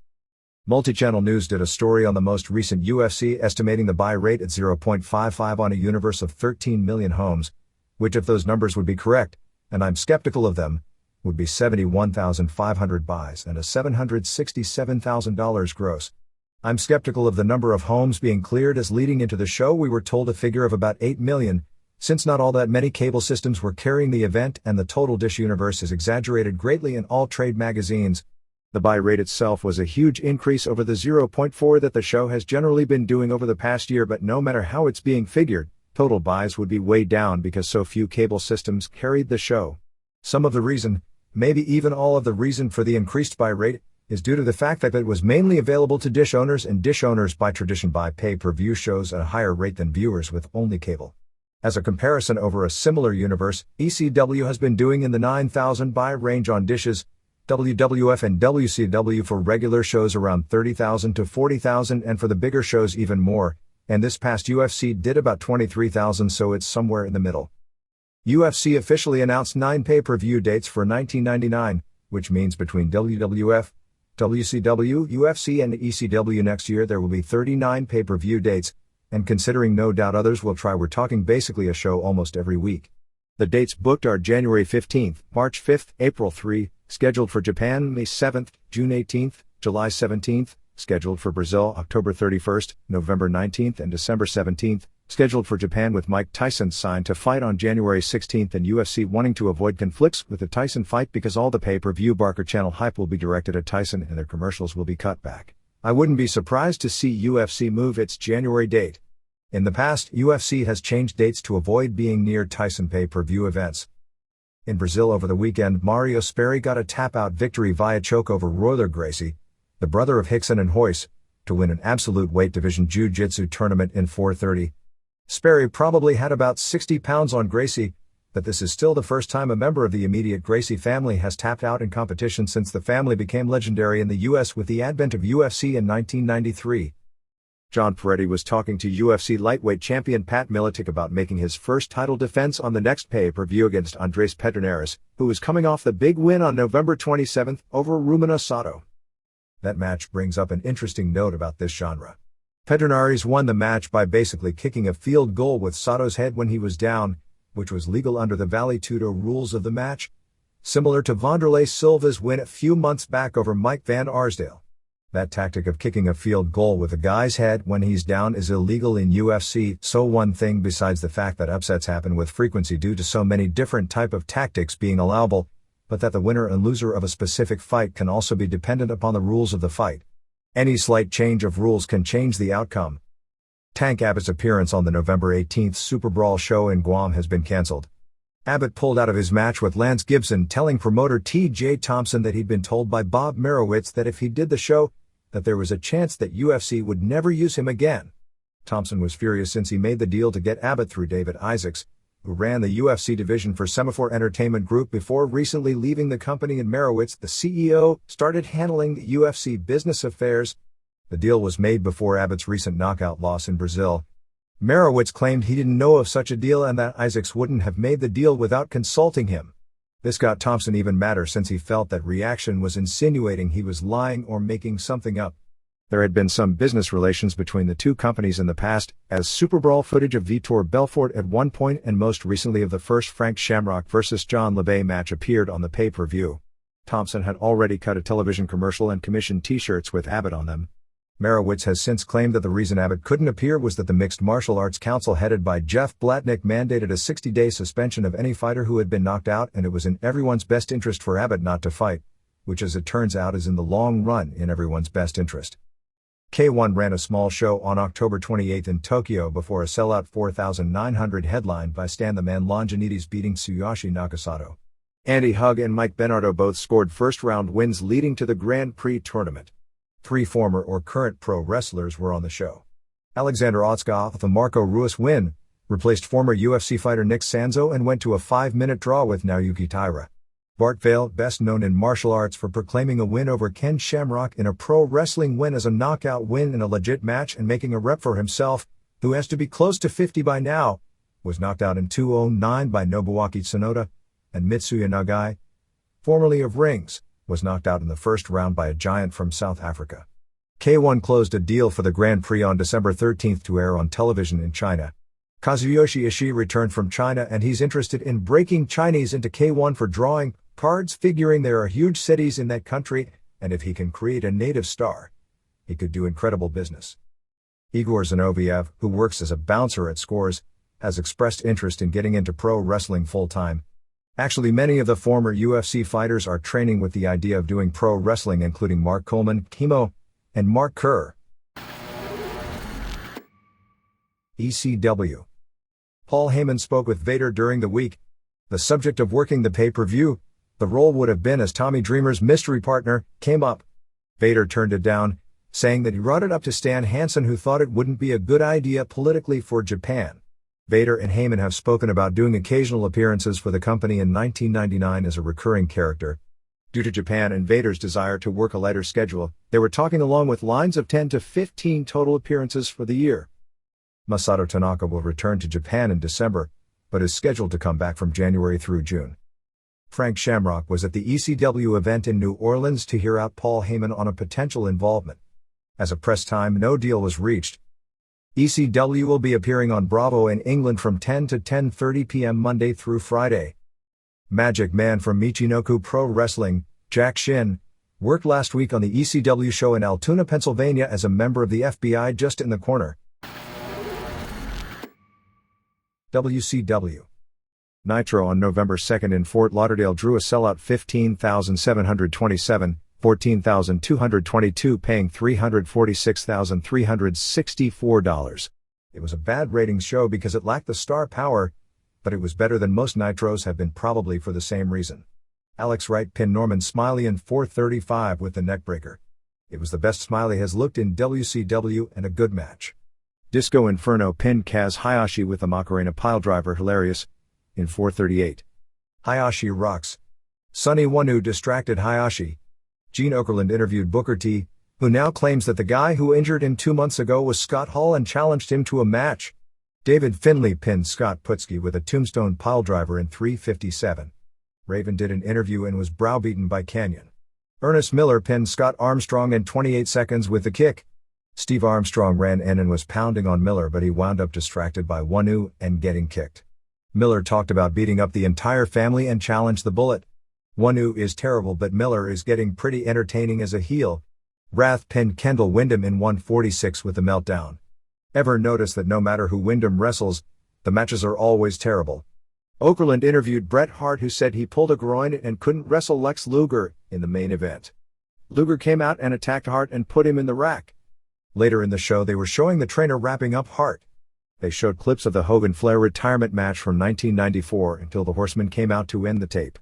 Multichannel News did a story on the most recent UFC estimating the buy rate at 0.55 on a universe of 13 million homes, which if those numbers would be correct, and I'm skeptical of them, would be 71,500 buys and a $767,000 gross. I'm skeptical of the number of homes being cleared, as leading into the show we were told a figure of about 8 million, since not all that many cable systems were carrying the event and the total dish universe is exaggerated greatly in all trade magazines. The buy rate itself was a huge increase over the 0.4 that the show has generally been doing over the past year, but no matter how it's being figured, total buys would be way down because so few cable systems carried the show. Some of the reason, maybe even all of the reason for the increased buy rate, is due to the fact that it was mainly available to dish owners, and dish owners by tradition buy pay-per-view shows at a higher rate than viewers with only cable. As a comparison, over a similar universe, ECW has been doing in the 9,000 buy range on dishes, WWF and WCW for regular shows around 30,000 to 40,000, and for the bigger shows even more, and this past UFC did about 23,000, so it's somewhere in the middle. UFC officially announced 9 pay-per-view dates for 1999, which means between WWF, WCW, UFC and ECW next year there will be 39 pay-per-view dates, and considering no doubt others will try, we're talking basically a show almost every week. The dates booked are January 15th, March 5th, April 3, scheduled for Japan May 7th, June 18th, July 17th, scheduled for Brazil October 31st, November 19th and December 17th, scheduled for Japan with Mike Tyson signed to fight on January 16th, and UFC wanting to avoid conflicts with the Tyson fight because all the pay-per-view Barker Channel hype will be directed at Tyson and their commercials will be cut back. I wouldn't be surprised to see UFC move its January date. In the past, UFC has changed dates to avoid being near Tyson pay-per-view events. In Brazil over the weekend, Mario Sperry got a tap-out victory via choke over Royler Gracie, the brother of Hickson and Hoyce, to win an absolute weight division jiu-jitsu tournament in 430. Sperry probably had about 60 pounds on Gracie, but this is still the first time a member of the immediate Gracie family has tapped out in competition since the family became legendary in the US with the advent of UFC in 1993. John Peretti was talking to UFC lightweight champion Pat Miletic about making his first title defense on the next pay-per-view against Andres Pederneiras, who was coming off the big win on November 27th over Rumina Sato. That match brings up an interesting note about this genre. Pederneiras won the match by basically kicking a field goal with Sato's head when he was down, which was legal under the Vale Tudo rules of the match. similar to Wanderlei Silva's win a few months back over Mike Van Arsdale. That tactic of kicking a field goal with a guy's head when he's down is illegal in UFC, so one thing besides the fact that upsets happen with frequency due to so many different type of tactics being allowable, but that the winner and loser of a specific fight can also be dependent upon the rules of the fight. Any slight change of rules can change the outcome. Tank Abbott's appearance on the November 18th Super Brawl show in Guam has been cancelled. Abbott pulled out of his match with Lance Gibson, telling promoter T.J. Thompson that he'd been told by Bob Merowitz that if he did the show, that there was a chance that UFC would never use him again. Thompson was furious since he made the deal to get Abbott through David Isaacs, who ran the UFC division for Semaphore Entertainment Group before recently leaving the company, and Merowitz, the CEO, started handling the UFC business affairs. The deal was made before Abbott's recent knockout loss in Brazil. Merowitz claimed he didn't know of such a deal and that Isaacs wouldn't have made the deal without consulting him. This got Thompson even madder since he felt that reaction was insinuating he was lying or making something up. There had been some business relations between the two companies in the past, as Super Brawl footage of Vitor Belfort at one point and most recently of the first Frank Shamrock vs. John LeBay match appeared on the pay-per-view. Thompson had already cut a television commercial and commissioned t-shirts with Abbott on them. Merowitz has since claimed that the reason Abbott couldn't appear was that the Mixed Martial Arts Council headed by Jeff Blatnick mandated a 60-day suspension of any fighter who had been knocked out, and it was in everyone's best interest for Abbott not to fight, which as it turns out is in the long run in everyone's best interest. K1 ran a small show on October 28 in Tokyo before a sellout 4,900 headlined by Stan the Man Longinidis beating Tsuyoshi Nakasato. Andy Hug and Mike Bernardo both scored first-round wins leading to the Grand Prix tournament. 3 former or current pro wrestlers were on the show. Alexander Otskov, with a Marco Ruiz win, replaced former UFC fighter Nick Sanzo and went to a 5-minute draw with Naoyuki Taira. Bart Vale, best known in martial arts for proclaiming a win over Ken Shamrock in a pro wrestling win as a knockout win in a legit match and making a rep for himself, who has to be close to 50 by now, was knocked out in 2:09 by Nobuaki Tsunoda, and Mitsuya Nagai, formerly of Rings, was knocked out in the first round by a giant from South Africa. K1 closed a deal for the Grand Prix on December 13 to air on television in China. Kazuyoshi Ishii returned from China and he's interested in breaking Chinese into K1 for drawing cards, figuring there are huge cities in that country, and if he can create a native star, he could do incredible business. Igor Zinoviev, who works as a bouncer at Scores, has expressed interest in getting into pro wrestling full-time. Actually, many of the former UFC fighters are training with the idea of doing pro wrestling, including Mark Coleman, Chemo, and Mark Kerr. ECW. Paul Heyman spoke with Vader during the week. The subject of working the pay-per-view, the role would have been as Tommy Dreamer's mystery partner, came up. Vader turned it down, saying that he brought it up to Stan Hansen, who thought it wouldn't be a good idea politically for Japan. Vader and Heyman have spoken about doing occasional appearances for the company in 1999 as a recurring character. Due to Japan and Vader's desire to work a lighter schedule, they were talking along with lines of 10 to 15 total appearances for the year. Masato Tanaka will return to Japan in December, but is scheduled to come back from January through June. Frank Shamrock was at the ECW event in New Orleans to hear out Paul Heyman on a potential involvement. As a press time, no deal was reached. ECW will be appearing on Bravo in England from 10 to 10:30 p.m. Monday through Friday. Magic Man from Michinoku Pro Wrestling, Jack Shin, worked last week on the ECW show in Altoona, Pennsylvania as a member of the FBI just in the corner. WCW. Nitro on November 2nd in Fort Lauderdale drew a sellout 15,727, 14,222 paying $346,364. It was a bad ratings show because it lacked the star power, but it was better than most Nitros have been, probably for the same reason. Alex Wright pinned Norman Smiley in 4:35 with the neckbreaker. It was the best Smiley has looked in WCW and a good match. Disco Inferno pinned Kaz Hayashi with the Macarena piledriver, hilarious, in 4:38. Hayashi rocks. Sonny Wanu distracted Hayashi. Gene Okerlund interviewed Booker T, who now claims that the guy who injured him 2 months ago was Scott Hall and challenged him to a match. David Finlay pinned Scott Putski with a tombstone piledriver in 3:57. Raven did an interview and was browbeaten by Canyon. Ernest Miller pinned Scott Armstrong in 28 seconds with the kick. Steve Armstrong ran in and was pounding on Miller, but he wound up distracted by Wanu and getting kicked. Miller talked about beating up the entire family and challenged the Bullet. One who is terrible but Miller is getting pretty entertaining as a heel. Wrath pinned Kendall Windham in 146 with the meltdown. Ever notice that no matter who Windham wrestles, the matches are always terrible? Okerlund interviewed Bret Hart, who said he pulled a groin and couldn't wrestle Lex Luger in the main event. Luger came out and attacked Hart and put him in the rack. Later in the show they were showing the trainer wrapping up Hart. They showed clips of the Hogan-Flair retirement match from 1994 until the Horsemen came out to end the tape.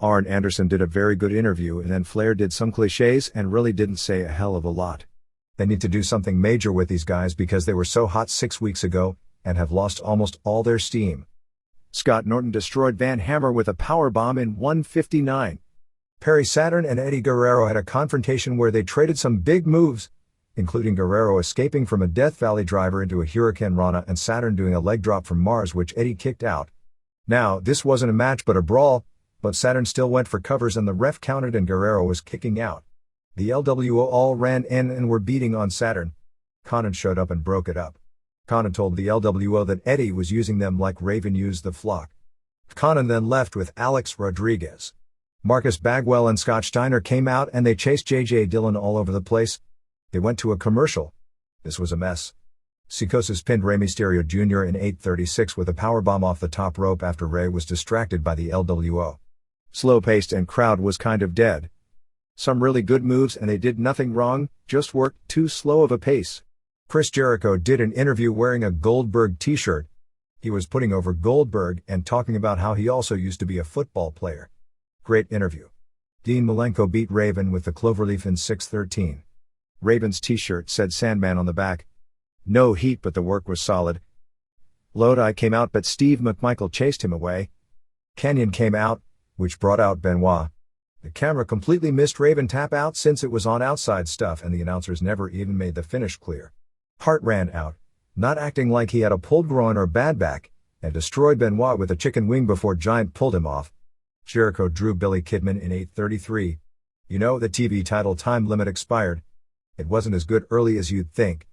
Arn Anderson did a very good interview, and then Flair did some cliches and really didn't say a hell of a lot. They need to do something major with these guys because they were so hot 6 weeks ago and have lost almost all their steam. Scott Norton destroyed Van Hammer with a powerbomb in 159. Perry Saturn and Eddie Guerrero had a confrontation where they traded some big moves, including Guerrero escaping from a Death Valley driver into a Hurricane Rana and Saturn doing a leg drop from Mars, which Eddie kicked out. Now, this wasn't a match but a brawl, but Saturn still went for covers and the ref counted and Guerrero was kicking out. The LWO all ran in and were beating on Saturn. Conan showed up and broke it up. Conan told the LWO that Eddie was using them like Raven used the flock. Conan then left with Alex Rodriguez. Marcus Bagwell and Scott Steiner came out and they chased J.J. Dillon all over the place. They went to a commercial. This was a mess. Psicosis pinned Rey Mysterio Jr. in 8:36 with a powerbomb off the top rope after Rey was distracted by the LWO. Slow-paced and crowd was kind of dead. Some really good moves and they did nothing wrong, just worked too slow of a pace. Chris Jericho did an interview wearing a Goldberg t-shirt. He was putting over Goldberg and talking about how he also used to be a football player. Great interview. Dean Malenko beat Raven with the cloverleaf in 6:13. Raven's t-shirt said Sandman on the back. No heat but the work was solid. Lodi came out but Steve McMichael chased him away. Kenyon came out, which brought out Benoit. The camera completely missed Raven tap out since it was on outside stuff and the announcers never even made the finish clear. Hart ran out, not acting like he had a pulled groin or bad back, and destroyed Benoit with a chicken wing before Giant pulled him off. Jericho drew Billy Kidman in 8:33. You know, the TV title time limit expired. It wasn't as good early as you'd think,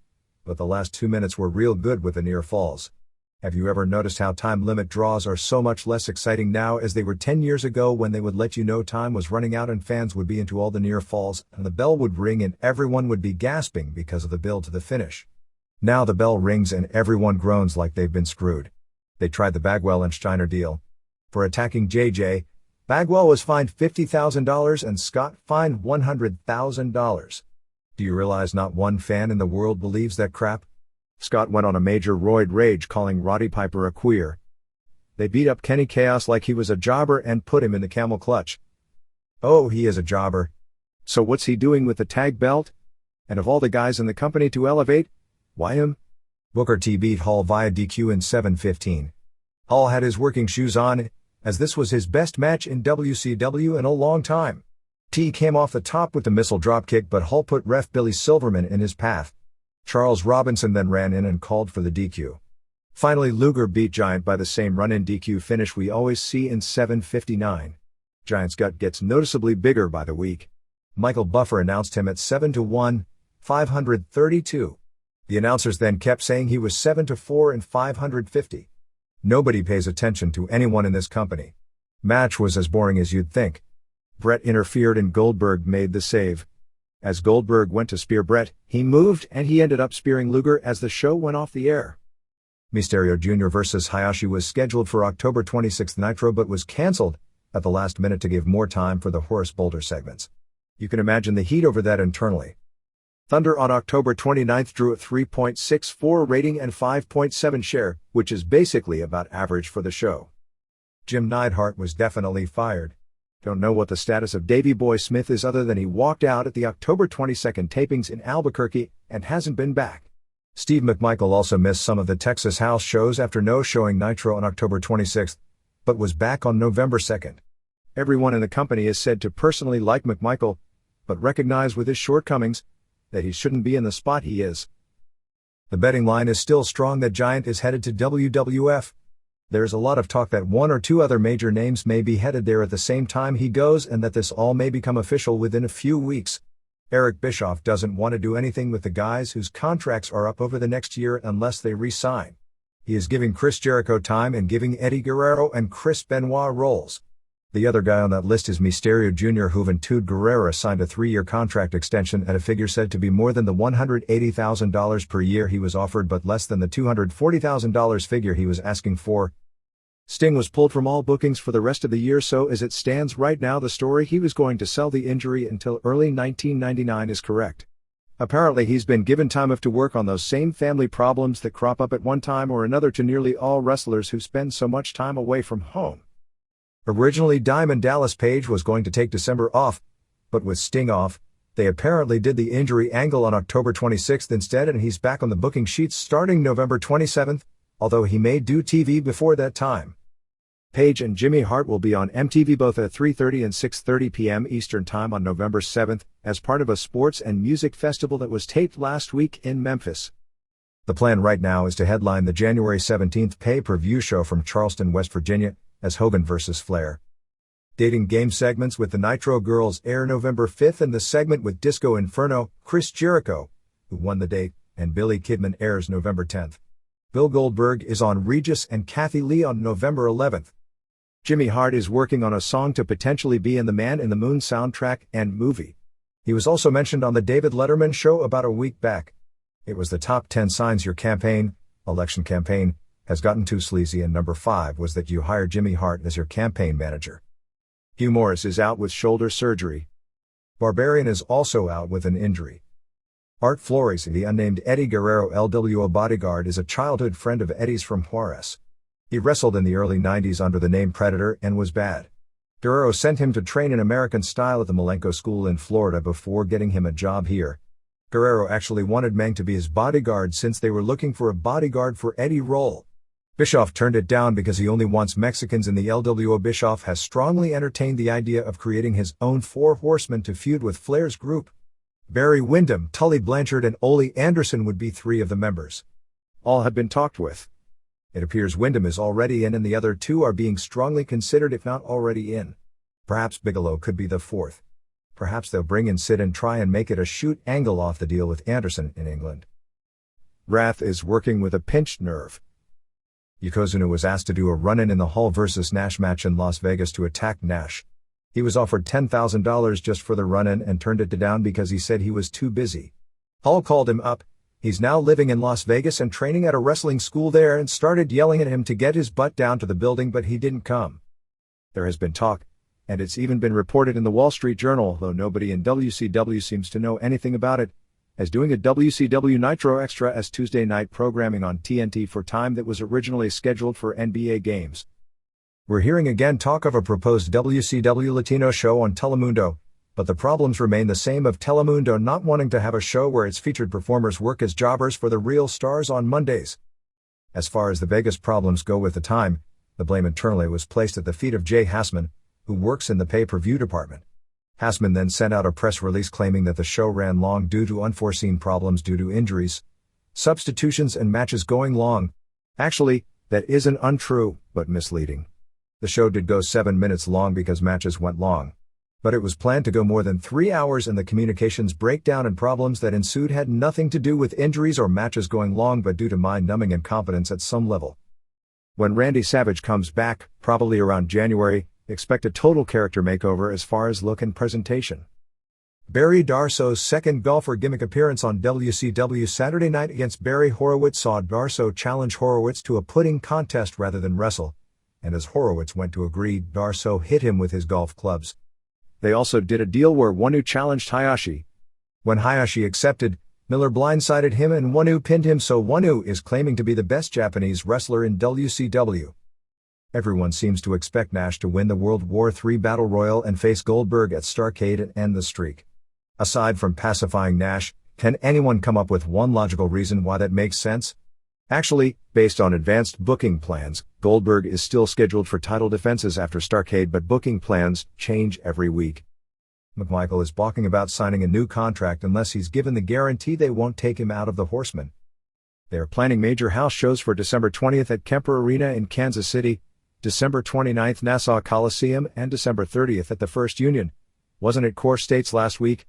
but the last 2 minutes were real good with the near falls. Have you ever noticed how time limit draws are so much less exciting now as they were 10 years ago when they would let you know time was running out and fans would be into all the near falls and the bell would ring and everyone would be gasping because of the build to the finish? Now the bell rings and everyone groans like they've been screwed. They tried the Bagwell and Steiner deal. For attacking JJ, Bagwell was fined $50,000 and Scott fined $100,000. Do you realize not one fan in the world believes that crap? Scott went on a major roid rage calling Roddy Piper a queer. They beat up Kenny Chaos like he was a jobber and put him in the camel clutch. Oh, he is a jobber. So what's he doing with the tag belt? And of all the guys in the company to elevate, why him? Booker T beat Hall via DQ in 7:15. Hall had his working shoes on, as this was his best match in WCW in a long time. T came off the top with the missile dropkick but Hall put ref Billy Silverman in his path. Charles Robinson then ran in and called for the DQ. Finally Luger beat Giant by the same run-in DQ finish we always see in 7:59. Giant's gut gets noticeably bigger by the week. Michael Buffer announced him at 7-1, 532. The announcers then kept saying he was 7-4 and 550. Nobody pays attention to anyone in this company. Match was as boring as you'd think. Bret interfered and Goldberg made the save. As Goldberg went to spear Bret, he moved and he ended up spearing Luger as the show went off the air. Mysterio Jr. vs. Hayashi was scheduled for October 26 Nitro but was cancelled at the last minute to give more time for the Horace Boulder segments. You can imagine the heat over that internally. Thunder on October 29 drew a 3.64 rating and 5.7 share, which is basically about average for the show. Jim Neidhart was definitely fired. Don't know what the status of Davey Boy Smith is other than he walked out at the October 22nd tapings in Albuquerque and hasn't been back. Steve McMichael also missed some of the Texas house shows after no showing Nitro on October 26th, but was back on November 2nd. Everyone in the company is said to personally like McMichael, but recognize with his shortcomings that he shouldn't be in the spot he is. The betting line is still strong that Giant is headed to WWF. There's a lot of talk that one or two other major names may be headed there at the same time he goes and that this all may become official within a few weeks. Eric Bischoff doesn't want to do anything with the guys whose contracts are up over the next year unless they re-sign. He is giving Chris Jericho time and giving Eddie Guerrero and Chris Benoit roles. The other guy on that list is Mysterio Jr. Juventud Guerrera signed a 3-year contract extension at a figure said to be more than the $180,000 per year he was offered but less than the $240,000 figure he was asking for. Sting was pulled from all bookings for the rest of the year, so as it stands right now the story he was going to sell the injury until early 1999 is correct. Apparently he's been given time off to work on those same family problems that crop up at one time or another to nearly all wrestlers who spend so much time away from home. Originally Diamond Dallas Page was going to take December off, but with Sting off, they apparently did the injury angle on October 26th instead and he's back on the booking sheets starting November 27th, although he may do TV before that time. Page and Jimmy Hart will be on MTV both at 3:30 and 6:30 p.m. Eastern Time on November 7th as part of a sports and music festival that was taped last week in Memphis. The plan right now is to headline the January 17th pay-per-view show from Charleston, West Virginia, as Hogan vs. Flair. Dating game segments with the Nitro Girls air November 5th and the segment with Disco Inferno, Chris Jericho, who won the date, and Billy Kidman airs November 10th. Bill Goldberg is on Regis and Kathy Lee on November 11th. Jimmy Hart is working on a song to potentially be in the Man in the Moon soundtrack and movie. He was also mentioned on the David Letterman show about a week back. It was the top 10 signs your election campaign, has gotten too sleazy, and number 5 was that you hired Jimmy Hart as your campaign manager. Hugh Morris is out with shoulder surgery. Barbarian is also out with an injury. Art Flores, the unnamed Eddie Guerrero LWO bodyguard, is a childhood friend of Eddie's from Juarez. He wrestled in the early 90s under the name Predator and was bad. Guerrero sent him to train in American style at the Malenko School in Florida before getting him a job here. Guerrero actually wanted Meng to be his bodyguard since they were looking for a bodyguard for Eddie Roll. Bischoff turned it down because he only wants Mexicans in the LWO. Bischoff has strongly entertained the idea of creating his own 4 horsemen to feud with Flair's group. Barry Windham, Tully Blanchard and Ole Anderson would be 3 of the members. All have been talked with. It appears Windham is already in and the other 2 are being strongly considered if not already in. Perhaps Bigelow could be the 4th. Perhaps they'll bring in Sid and try and make it a shoot angle off the deal with Anderson in England. Wrath is working with a pinched nerve. Yokozuna was asked to do a run-in the Hall vs. Nash match in Las Vegas to attack Nash. He was offered $10,000 just for the run-in and turned it down because he said he was too busy. Hall called him up. He's now living in Las Vegas and training at a wrestling school there and started yelling at him to get his butt down to the building, but he didn't come. There has been talk, and it's even been reported in the Wall Street Journal, though nobody in WCW seems to know anything about it, as doing a WCW Nitro Extra as Tuesday night programming on TNT for time that was originally scheduled for NBA games. We're hearing again talk of a proposed WCW Latino show on Telemundo, but the problems remain the same of Telemundo not wanting to have a show where its featured performers work as jobbers for the real stars on Mondays. As far as the Vegas problems go with the time, the blame internally was placed at the feet of Jay Hassman, who works in the pay-per-view department. Hassman then sent out a press release claiming that the show ran long due to unforeseen problems due to injuries, substitutions and matches going long. Actually, that isn't untrue, but misleading. The show did go 7 minutes long because matches went long. But it was planned to go more than 3 hours and the communications breakdown and problems that ensued had nothing to do with injuries or matches going long but due to mind-numbing incompetence at some level. When Randy Savage comes back, probably around January, expect a total character makeover as far as look and presentation. Barry Darso's second golfer gimmick appearance on WCW Saturday Night against Barry Horowitz saw Darso challenge Horowitz to a putting contest rather than wrestle, and as Horowitz went to agree, Darso hit him with his golf clubs. They also did a deal where Wanu challenged Hayashi. When Hayashi accepted, Miller blindsided him and Wanu pinned him, so Wanu is claiming to be the best Japanese wrestler in WCW. Everyone seems to expect Nash to win the World War III Battle Royal and face Goldberg at Starrcade and end the streak. Aside from pacifying Nash, can anyone come up with one logical reason why that makes sense? Actually, based on advanced booking plans, Goldberg is still scheduled for title defenses after Starrcade, but booking plans change every week. McMichael is balking about signing a new contract unless he's given the guarantee they won't take him out of the Horsemen. They are planning major house shows for December 20th at Kemper Arena in Kansas City, December 29th Nassau Coliseum, and December 30th at the First Union. Wasn't it Core States last week?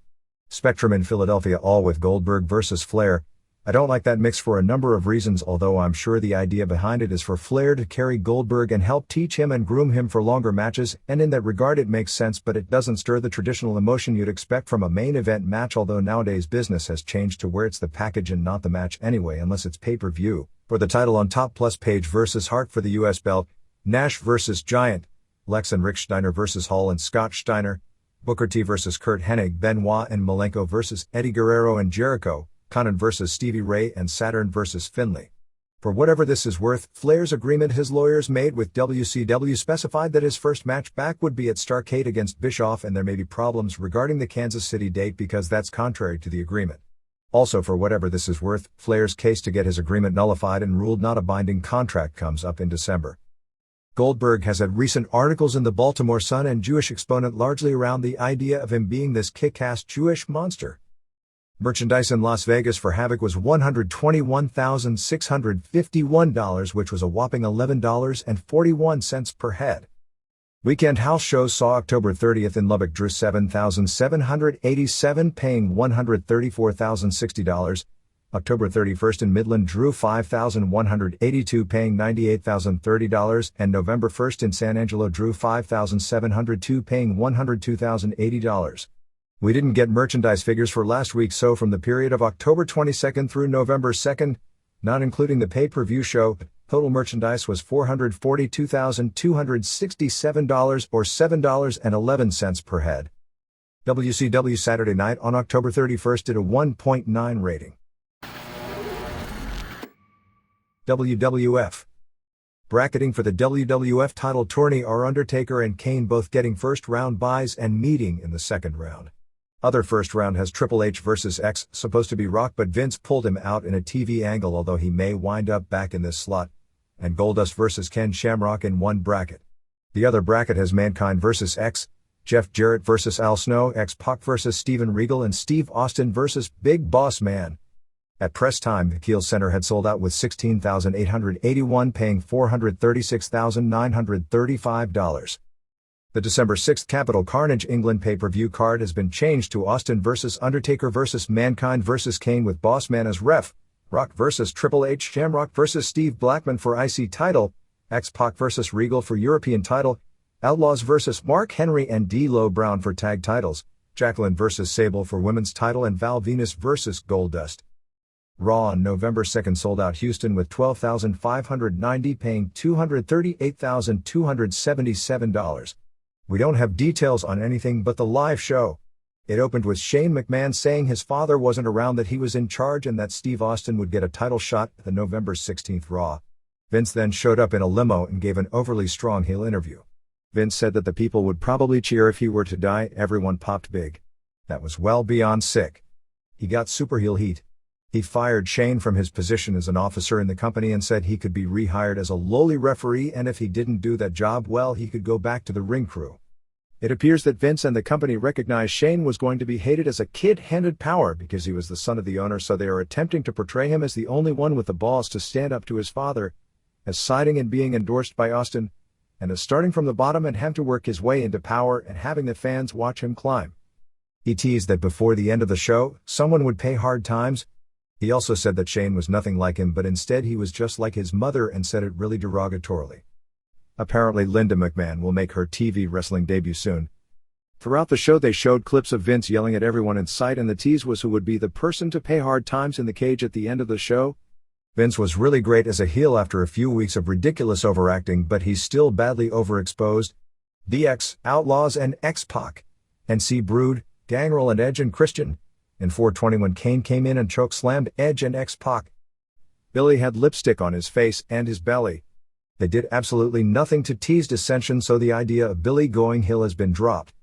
Spectrum in Philadelphia, all with Goldberg vs. Flair, I don't like that mix for a number of reasons, although I'm sure the idea behind it is for Flair to carry Goldberg and help teach him and groom him for longer matches, and in that regard it makes sense, but it doesn't stir the traditional emotion you'd expect from a main event match, although nowadays business has changed to where it's the package and not the match anyway, unless it's pay-per-view. For the title on top, plus Page vs. Hart for the US belt, Nash vs. Giant, Lex and Rick Steiner vs. Hall and Scott Steiner, Booker T vs. Kurt Hennig, Benoit and Malenko vs. Eddie Guerrero and Jericho, Conan vs. Stevie Ray and Saturn vs. Finlay. For whatever this is worth, Flair's agreement his lawyers made with WCW specified that his first match back would be at Starrcade against Bischoff, and there may be problems regarding the Kansas City date because that's contrary to the agreement. Also, for whatever this is worth, Flair's case to get his agreement nullified and ruled not a binding contract comes up in December. Goldberg has had recent articles in the Baltimore Sun and Jewish Exponent largely around the idea of him being this kick-ass Jewish monster. Merchandise in Las Vegas for Havoc was $121,651, which was a whopping $11.41 per head. Weekend house shows saw October 30th in Lubbock drew 7,787, paying $134,060. October 31st in Midland drew 5,182, paying $98,030, and November 1st in San Angelo drew 5,702, paying $102,080. We didn't get merchandise figures for last week, so from the period of October 22nd through November 2nd, not including the pay-per-view show, total merchandise was $442,267 or $7.11 per head. WCW Saturday Night on October 31st did a 1.9 rating. WWF bracketing for the WWF title tourney are Undertaker and Kane both getting first-round buys and meeting in the second round. Other first round has Triple H vs. X, supposed to be Rock, but Vince pulled him out in a TV angle, although he may wind up back in this slot, and Goldust vs. Ken Shamrock in one bracket. The other bracket has Mankind vs. X, Jeff Jarrett vs. Al Snow, X-Pac vs. Steven Regal, and Steve Austin vs. Big Boss Man. At press time, the Kiel Center had sold out with 16,881, paying $436,935. The December 6th Capital Carnage England pay-per-view card has been changed to Austin vs. Undertaker vs. Mankind vs. Kane with Boss Man as ref, Rock vs. Triple H, Shamrock vs. Steve Blackman for IC title, X-Pac vs. Regal for European title, Outlaws vs. Mark Henry and D'Lo Brown for tag titles, Jacqueline vs. Sable for women's title, and Val Venus vs. Goldust. Raw on November 2nd sold out Houston with 12,590, paying $238,277. We don't have details on anything but the live show. It opened with Shane McMahon saying his father wasn't around, that he was in charge, and that Steve Austin would get a title shot at the November 16th Raw. Vince then showed up in a limo and gave an overly strong heel interview. Vince said that the people would probably cheer if he were to die. Everyone popped big. That was well beyond sick. He got super heel heat. He fired Shane from his position as an officer in the company and said he could be rehired as a lowly referee, and if he didn't do that job well, he could go back to the ring crew. It appears that Vince and the company recognized Shane was going to be hated as a kid-handed power because he was the son of the owner, so they are attempting to portray him as the only one with the balls to stand up to his father, as siding and being endorsed by Austin, and as starting from the bottom and have to work his way into power and having the fans watch him climb. He teased that before the end of the show, someone would pay hard times. He also said that Shane was nothing like him, but instead he was just like his mother, and said it really derogatorily. Apparently Linda McMahon will make her TV wrestling debut soon. Throughout the show they showed clips of Vince yelling at everyone in sight, and the tease was who would be the person to pay hard times in the cage at the end of the show. Vince was really great as a heel after a few weeks of ridiculous overacting, but he's still badly overexposed. DX, Outlaws and X-Pac, NC Brood, Gangrel and Edge and Christian. In 420 when Kane came in and chokeslammed Edge and X-Pac. Billy had lipstick on his face and his belly. They did absolutely nothing to tease dissension, so the idea of Billy going heel has been dropped.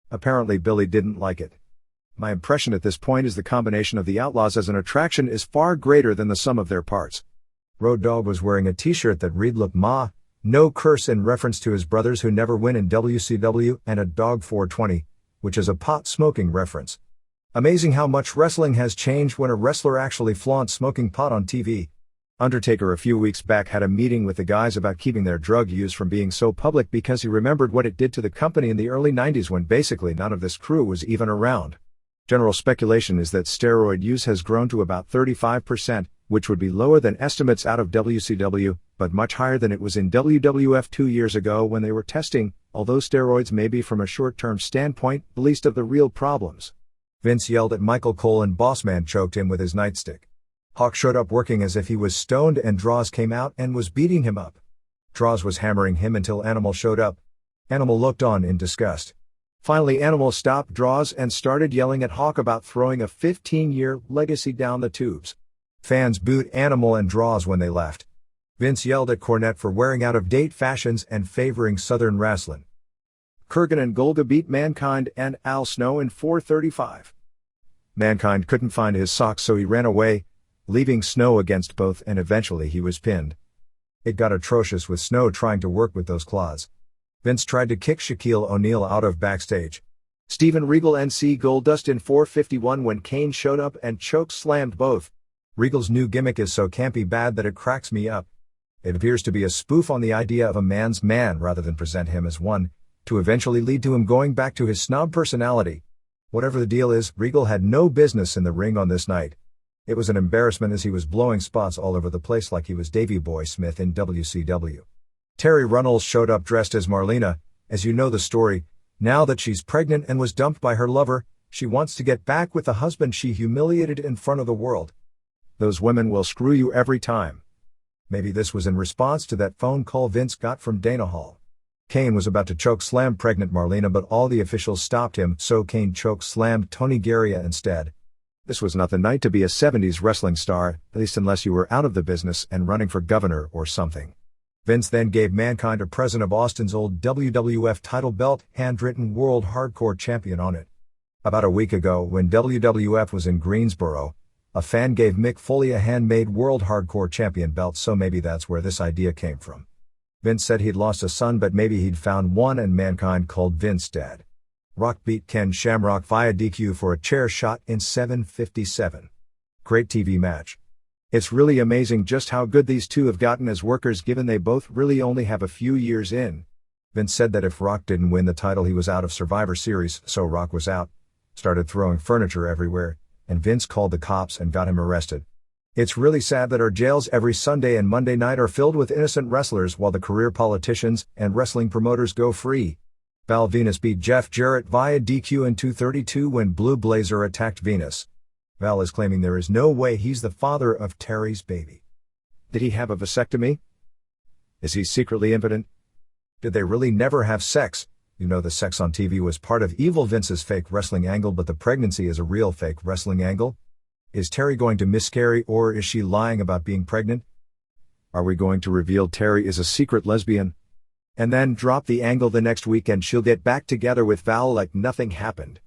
Apparently Billy didn't like it. My impression at this point is the combination of the Outlaws as an attraction is far greater than the sum of their parts. Road Dogg was wearing a t-shirt that read "Look Ma, no curse," in reference to his brothers who never win in WCW, and a Dog 420, which is a pot-smoking reference. Amazing how much wrestling has changed when a wrestler actually flaunts smoking pot on TV. Undertaker a few weeks back had a meeting with the guys about keeping their drug use from being so public because he remembered what it did to the company in the early 90s when basically none of this crew was even around. General speculation is that steroid use has grown to about 35%, which would be lower than estimates out of WCW, but much higher than it was in WWF 2 years ago when they were testing, although steroids may be from a short-term standpoint, the least of the real problems. Vince yelled at Michael Cole and Bossman choked him with his nightstick. Hawk showed up working as if he was stoned and Droz came out and was beating him up. Droz was hammering him until Animal showed up. Animal looked on in disgust. Finally Animal stopped Droz and started yelling at Hawk about throwing a 15-year legacy down the tubes. Fans booed Animal and Droz when they left. Vince yelled at Cornette for wearing out-of-date fashions and favoring Southern wrestling. Kurgan and Golga beat Mankind and Al Snow in 4:35. Mankind couldn't find his socks so he ran away, leaving Snow against both and eventually he was pinned. It got atrocious with Snow trying to work with those claws. Vince tried to kick Shaquille O'Neal out of backstage. Steven Regal and Goldust in 4:51 when Kane showed up and choke-slammed both. Regal's new gimmick is so campy bad that it cracks me up. It appears to be a spoof on the idea of a man's man rather than present him as one, to eventually lead to him going back to his snob personality. Whatever the deal is, Regal had no business in the ring on this night. It was an embarrassment as he was blowing spots all over the place like he was Davey Boy Smith in WCW. Terry Runnels showed up dressed as Marlena. As you know the story, now that she's pregnant and was dumped by her lover, she wants to get back with the husband she humiliated in front of the world. Those women will screw you every time. Maybe this was in response to that phone call Vince got from Dana Hall. Kane was about to choke-slam pregnant Marlena but all the officials stopped him, so Kane choke-slammed Tony Garea instead. This was not the night to be a 70s wrestling star, at least unless you were out of the business and running for governor or something. Vince then gave Mankind a present of Austin's old WWF title belt, handwritten World Hardcore Champion on it. About a week ago, when WWF was in Greensboro, a fan gave Mick Foley a handmade World Hardcore Champion belt, so maybe that's where this idea came from. Vince said he'd lost a son but maybe he'd found one and Mankind called Vince Dad. Rock beat Ken Shamrock via DQ for a chair shot in 7:57. Great TV match. It's really amazing just how good these two have gotten as workers given they both really only have a few years in. Vince said that if Rock didn't win the title he was out of Survivor Series, so Rock was out. Started throwing furniture everywhere, and Vince called the cops and got him arrested. It's really sad that our jails every Sunday and Monday night are filled with innocent wrestlers while the career politicians and wrestling promoters go free. Val Venus beat Jeff Jarrett via DQ in 2:32 when Blue Blazer attacked Venus. Val is claiming there is no way he's the father of Terry's baby. Did he have a vasectomy? Is he secretly impotent? Did they really never have sex? You know the sex on TV was part of Evil Vince's fake wrestling angle but the pregnancy is a real fake wrestling angle? Is Terry going to miscarry or is she lying about being pregnant? Are we going to reveal Terry is a secret lesbian? And then drop the angle the next week and she'll get back together with Val like nothing happened?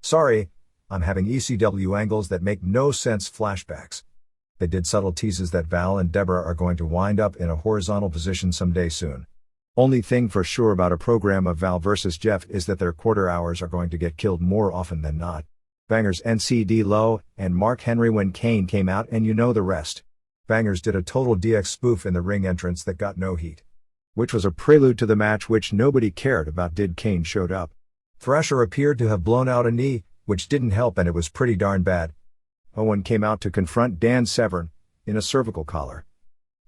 Sorry, I'm having ECW angles that make no sense flashbacks. They did subtle teases that Val and Deborah are going to wind up in a horizontal position someday soon. Only thing for sure about a program of Val vs. Jeff is that their quarter hours are going to get killed more often than not. Bangers NCD Low and Mark Henry when Kane came out and you know the rest. Bangers did a total DX spoof in the ring entrance that got no heat. Which was a prelude to the match which nobody cared about did Kane showed up. Thrasher appeared to have blown out a knee, which didn't help and it was pretty darn bad. Owen came out to confront Dan Severn, in a cervical collar.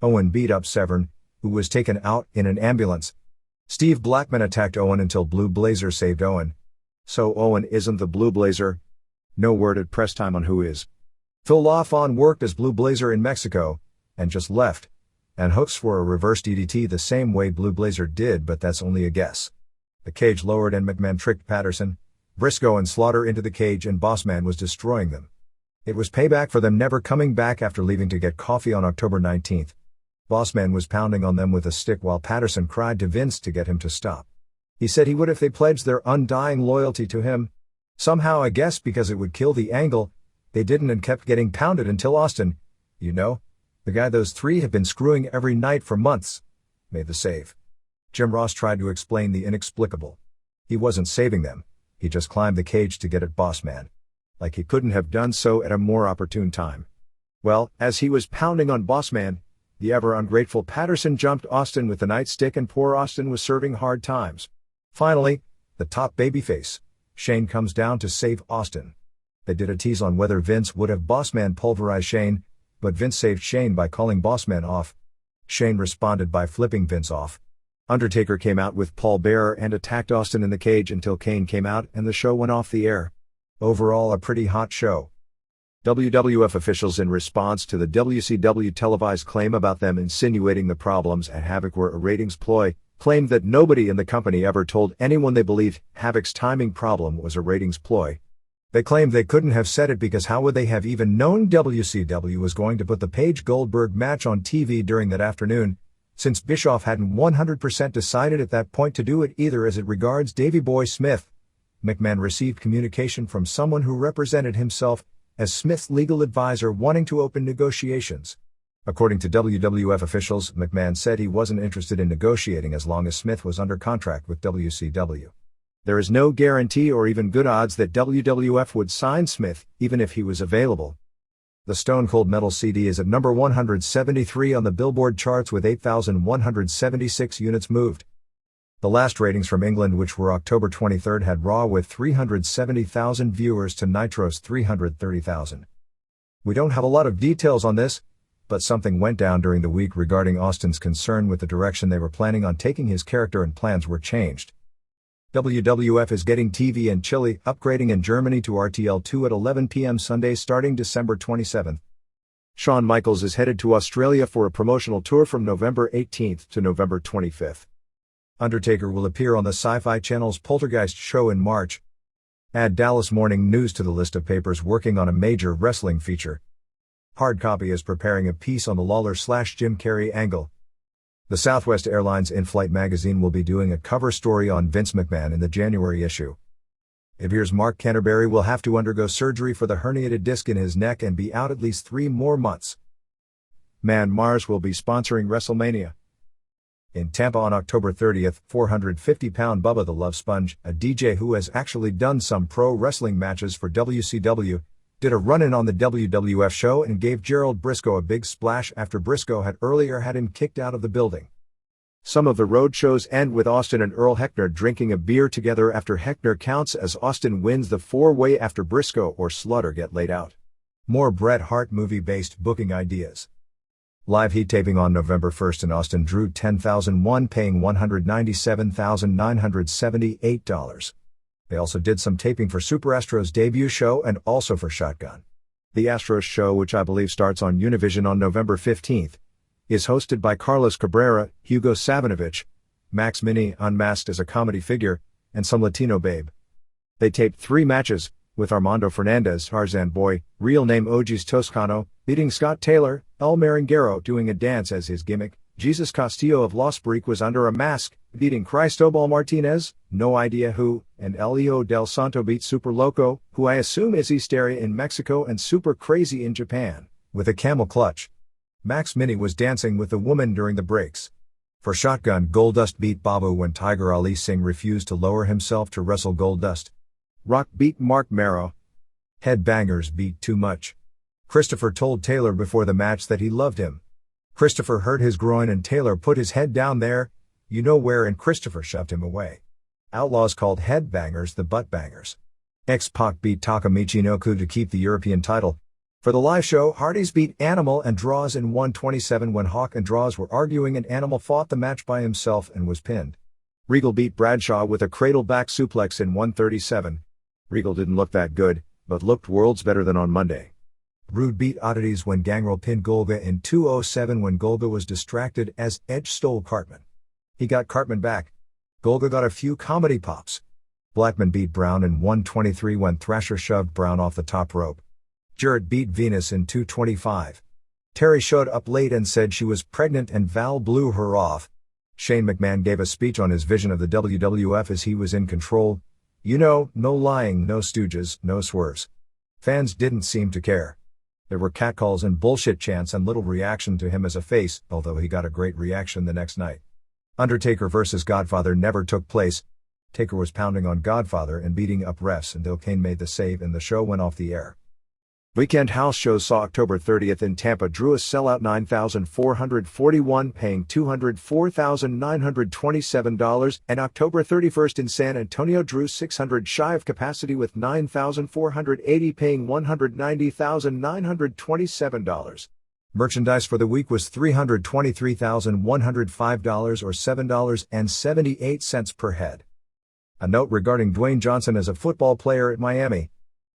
Owen beat up Severn, who was taken out in an ambulance. Steve Blackman attacked Owen until Blue Blazer saved Owen. So Owen isn't the Blue Blazer? No word at press time on who is. Phil Lawfon worked as Blue Blazer in Mexico, and just left. And hooks for a reverse DDT the same way Blue Blazer did but that's only a guess. The cage lowered and McMahon tricked Patterson, Briscoe and Slaughter into the cage and Bossman was destroying them. It was payback for them never coming back after leaving to get coffee on October 19th. Bossman was pounding on them with a stick while Patterson cried to Vince to get him to stop. He said he would if they pledged their undying loyalty to him. Somehow I guess because it would kill the angle, they didn't and kept getting pounded until Austin, you know, the guy those three have been screwing every night for months, made the save. Jim Ross tried to explain the inexplicable. He wasn't saving them, he just climbed the cage to get at Bossman. Like he couldn't have done so at a more opportune time. Well, as he was pounding on Bossman, the ever ungrateful Patterson jumped Austin with the nightstick and poor Austin was serving hard times. Finally, the top babyface, Shane comes down to save Austin. They did a tease on whether Vince would have Bossman pulverized Shane, but Vince saved Shane by calling Bossman off. Shane responded by flipping Vince off. Undertaker came out with Paul Bearer and attacked Austin in the cage until Kane came out and the show went off the air. Overall, a pretty hot show. WWF officials, in response to the WCW televised claim about them insinuating the problems at Havoc were a ratings ploy, claimed that nobody in the company ever told anyone they believed Havoc's timing problem was a ratings ploy. They claimed they couldn't have said it because how would they have even known WCW was going to put the Page-Goldberg match on TV during that afternoon, since Bischoff hadn't 100% decided at that point to do it either. As it regards Davey Boy Smith, McMahon received communication from someone who represented himself as Smith's legal advisor wanting to open negotiations. According to WWF officials, McMahon said he wasn't interested in negotiating as long as Smith was under contract with WCW. There is no guarantee or even good odds that WWF would sign Smith, even if he was available. The Stone Cold Metal CD is at number 173 on the Billboard charts with 8,176 units moved. The last ratings from England, which were October 23, had Raw with 370,000 viewers to Nitro's 330,000. We don't have a lot of details on this, but something went down during the week regarding Austin's concern with the direction they were planning on taking his character, and plans were changed. WWF is getting TV in Chile, upgrading in Germany to RTL2 at 11 p.m. Sunday starting December 27. Shawn Michaels is headed to Australia for a promotional tour from November 18 to November 25. Undertaker will appear on the Sci-Fi Channel's Poltergeist show in March. Add Dallas Morning News to the list of papers working on a major wrestling feature. Hard Copy is preparing a piece on the Lawler/Jim Carrey angle. The Southwest Airlines In-Flight magazine will be doing a cover story on Vince McMahon in the January issue. It appears Mark Canterbury will have to undergo surgery for the herniated disc in his neck and be out at least 3 more months. Man Mars will be sponsoring WrestleMania. In Tampa on October 30th, 450-pound Bubba the Love Sponge, a DJ who has actually done some pro wrestling matches for WCW, did a run-in on the WWF show and gave Gerald Briscoe a big splash after Briscoe had earlier had him kicked out of the building. Some of the road shows end with Austin and Earl Hebner drinking a beer together after Hebner counts as Austin wins the 4-way after Briscoe or Slaughter get laid out. More Bret Hart movie-based booking ideas. Live heat taping on November 1st in Austin drew 10,001, paying $197,978. They also did some taping for Super Astro's debut show and also for Shotgun. The Astros show, which I believe starts on Univision on November 15th, is hosted by Carlos Cabrera, Hugo Savinovich, Max Mini unmasked as a comedy figure, and some Latino babe. They taped 3 matches, with Armando Fernandez, Tarzan Boy, real name Ojis Toscano, beating Scott Taylor, El Merenguero doing a dance as his gimmick, Jesus Castillo of Los Barriquas under a mask, beating Cristobal Martinez, no idea who, and Elio Del Santo beat Super Loco, who I assume is Hysteria in Mexico and Super Crazy in Japan, with a camel clutch. Max Mini was dancing with the woman during the breaks. For Shotgun, Goldust beat Babu when Tiger Ali Singh refused to lower himself to wrestle Goldust. Rock beat Mark Marrow. Headbangers beat Too Much. Christopher told Taylor before the match that he loved him. Christopher hurt his groin and Taylor put his head down there, you know where, and Christopher shoved him away. Outlaws called Headbangers the Butt Bangers. X-Pac beat Taka Michinoku to keep the European title. For the live show, Hardys beat Animal and Draws in 127 when Hawk and Draws were arguing and Animal fought the match by himself and was pinned. Regal beat Bradshaw with a cradle back suplex in 137. Regal didn't look that good, but looked worlds better than on Monday. Rude beat Oddities when Gangrel pinned Golga in 207 when Golga was distracted as Edge stole Cartman. He got Cartman back. Golga got a few comedy pops. Blackman beat Brown in 123 when Thrasher shoved Brown off the top rope. Jarrett beat Venus in 225. Terry showed up late and said she was pregnant and Val blew her off. Shane McMahon gave a speech on his vision of the WWF as he was in control. You know, no lying, no stooges, no swerves. Fans didn't seem to care. There were catcalls and bullshit chants and little reaction to him as a face, although he got a great reaction the next night. Undertaker vs. Godfather never took place. Taker was pounding on Godfather and beating up refs until Kane made the save and the show went off the air. Weekend house shows saw October 30th in Tampa drew a sellout 9,441 paying $204,927 and October 31st in San Antonio drew 600 shy of capacity with 9,480 paying $190,927. Merchandise for the week was $323,105 or $7.78 per head. A note regarding Dwayne Johnson as a football player at Miami.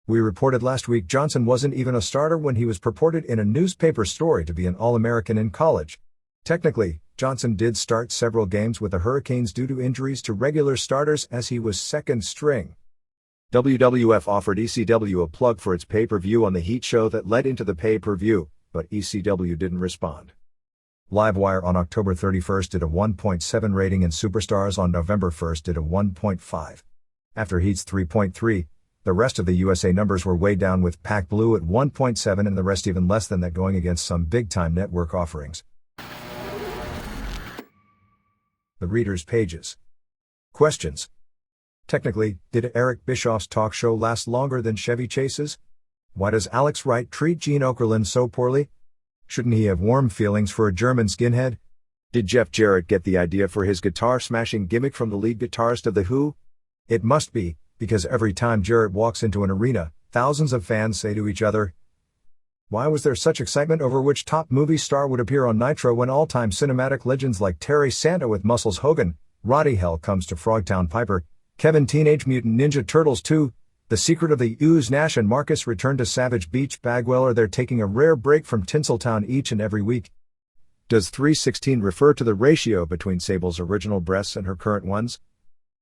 We reported last week Johnson wasn't even a starter when he was purported in a newspaper story to be an All-American in college. Technically, Johnson did start several games with the Hurricanes due to injuries to regular starters as he was second string. WWF offered ECW a plug for its pay-per-view on the Heat show that led into the pay-per-view, but ECW didn't respond. Livewire on October 31st did a 1.7 rating and Superstars on November 1st did a 1.5. After Heat's 3.3, the rest of the USA numbers were way down with Pac Blue at 1.7 and the rest even less than that going against some big-time network offerings. The readers' pages. Questions. Technically, did Eric Bischoff's talk show last longer than Chevy Chase's? Why does Alex Wright treat Gene Okerlund so poorly? Shouldn't he have warm feelings for a German skinhead? Did Jeff Jarrett get the idea for his guitar-smashing gimmick from the lead guitarist of The Who? It must be, because every time Jarrett walks into an arena, thousands of fans say to each other, "Why was there such excitement over which top movie star would appear on Nitro when all-time cinematic legends like Terry Santa with Muscles Hogan, Roddy Hell comes to Frogtown Piper, Kevin Teenage Mutant Ninja Turtles 2, The Secret of the Ooze Nash and Marcus return to Savage Beach Bagwell are there taking a rare break from Tinseltown each and every week?" Does 3:16 refer to the ratio between Sable's original breasts and her current ones?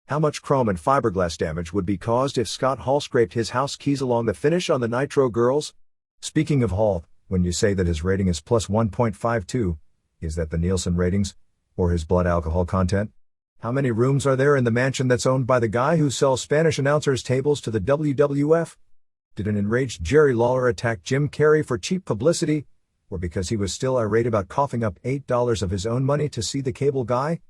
How much chrome and fiberglass damage would be caused if Scott Hall scraped his house keys along the finish on the Nitro Girls? Speaking of Hall, when you say that his rating is plus 1.52, is that the Nielsen ratings? Or his blood alcohol content? How many rooms are there in the mansion that's owned by the guy who sells Spanish announcers' tables to the WWF? Did an enraged Jerry Lawler attack Jim Carrey for cheap publicity, or because he was still irate about coughing up $8 of his own money to see the cable guy?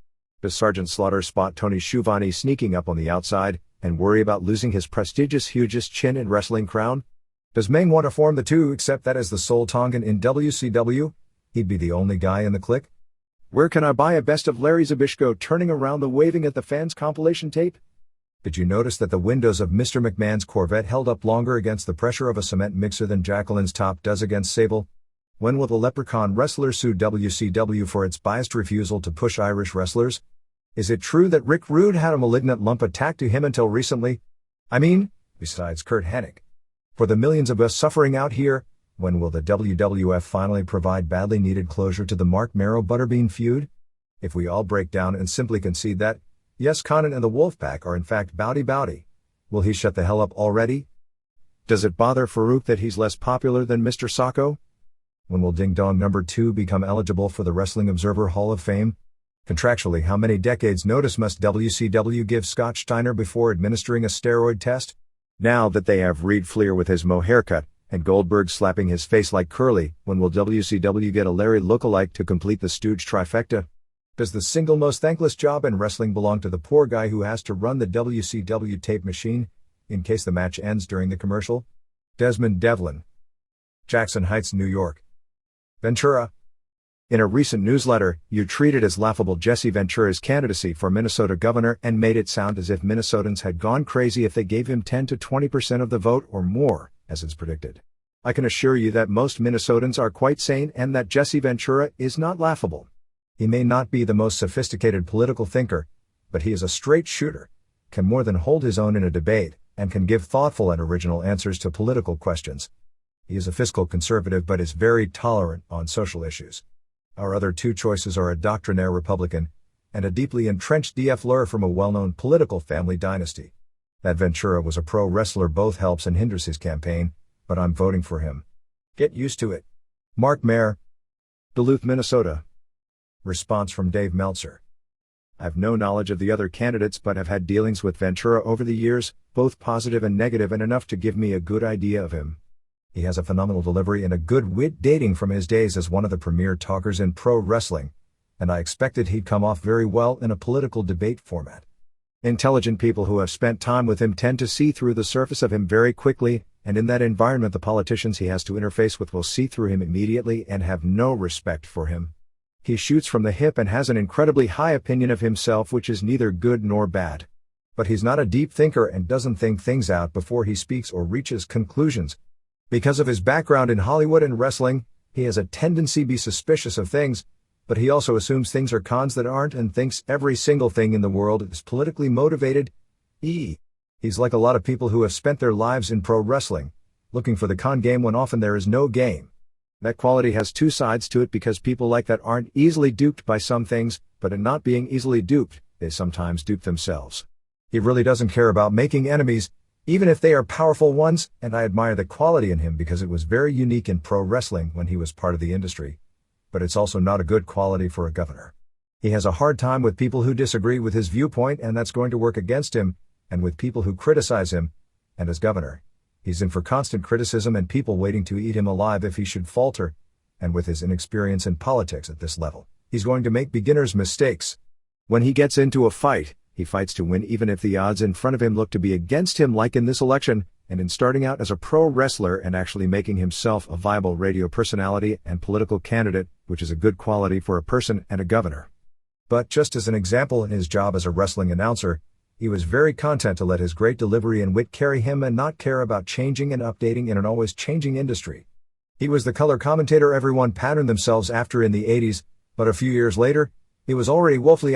Does Sergeant Slaughter spot Tony Schiavone sneaking up on the outside, and worry about losing his prestigious hugest chin and wrestling crown? Does Meng want to form the two except that as the sole Tongan in WCW? He'd be the only guy in the clique? Where can I buy a best of Larry Zbyszko turning around the waving at the fans compilation tape? Did you notice that the windows of Mr. McMahon's Corvette held up longer against the pressure of a cement mixer than Jacqueline's top does against Sable? When will the Leprechaun wrestler sue WCW for its biased refusal to push Irish wrestlers? Is it true that Rick Rude had a malignant lump attacked to him until recently? I mean, besides Kurt Hennig. For the millions of us suffering out here, when will the WWF finally provide badly needed closure to the Mark Marrow-Butterbean feud? If we all break down and simply concede that, yes, Conan and the Wolfpack are in fact Bowdy, will he shut the hell up already? Does it bother Farouk that he's less popular than Mr. Sacco? When will Ding Dong number 2 become eligible for the Wrestling Observer Hall of Fame? Contractually, how many decades notice must WCW give Scott Steiner before administering a steroid test? Now that they have Reed Fleer with his Mo haircut, and Goldberg slapping his face like Curly, when will WCW get a Larry lookalike to complete the Stooge trifecta? Does the single most thankless job in wrestling belong to the poor guy who has to run the WCW tape machine, in case the match ends during the commercial? Desmond Devlin. Jackson Heights, New York. Ventura. In a recent newsletter, you treated as laughable Jesse Ventura's candidacy for Minnesota governor and made it sound as if Minnesotans had gone crazy if they gave him 10 to 20% of the vote or more, as it's predicted. I can assure you that most Minnesotans are quite sane and that Jesse Ventura is not laughable. He may not be the most sophisticated political thinker, but he is a straight shooter, can more than hold his own in a debate, and can give thoughtful and original answers to political questions. He is a fiscal conservative but is very tolerant on social issues. Our other two choices are a doctrinaire Republican and a deeply entrenched DFLer from a well-known political family dynasty. That Ventura was a pro wrestler both helps and hinders his campaign, but I'm voting for him. Get used to it. Mark Mayer. Duluth, Minnesota. Response from Dave Meltzer. I have no knowledge of the other candidates but have had dealings with Ventura over the years, both positive and negative, and enough to give me a good idea of him. He has a phenomenal delivery and a good wit dating from his days as one of the premier talkers in pro wrestling, and I expected he'd come off very well in a political debate format. Intelligent people who have spent time with him tend to see through the surface of him very quickly, and in that environment the politicians he has to interface with will see through him immediately and have no respect for him. He shoots from the hip and has an incredibly high opinion of himself, which is neither good nor bad. But he's not a deep thinker and doesn't think things out before he speaks or reaches conclusions. Because of his background in Hollywood and wrestling, he has a tendency to be suspicious of things, but he also assumes things are cons that aren't and thinks every single thing in the world is politically motivated. He's like a lot of people who have spent their lives in pro wrestling, looking for the con game when often there is no game. That quality has two sides to it because people like that aren't easily duped by some things, but in not being easily duped, they sometimes dupe themselves. He really doesn't care about making enemies, even if they are powerful ones, and I admire the quality in him because it was very unique in pro wrestling when he was part of the industry. But it's also not a good quality for a governor. He has a hard time with people who disagree with his viewpoint, and that's going to work against him, and with people who criticize him, and as governor, he's in for constant criticism and people waiting to eat him alive if he should falter, and with his inexperience in politics at this level, he's going to make beginner's mistakes. When he gets into a fight, he fights to win even if the odds in front of him look to be against him, like in this election, and in starting out as a pro wrestler and actually making himself a viable radio personality and political candidate, which is a good quality for a person and a governor. But just as an example, in his job as a wrestling announcer, he was very content to let his great delivery and wit carry him and not care about changing and updating in an always changing industry. He was the color commentator everyone patterned themselves after in the 80s, but a few years later, he was already woefully out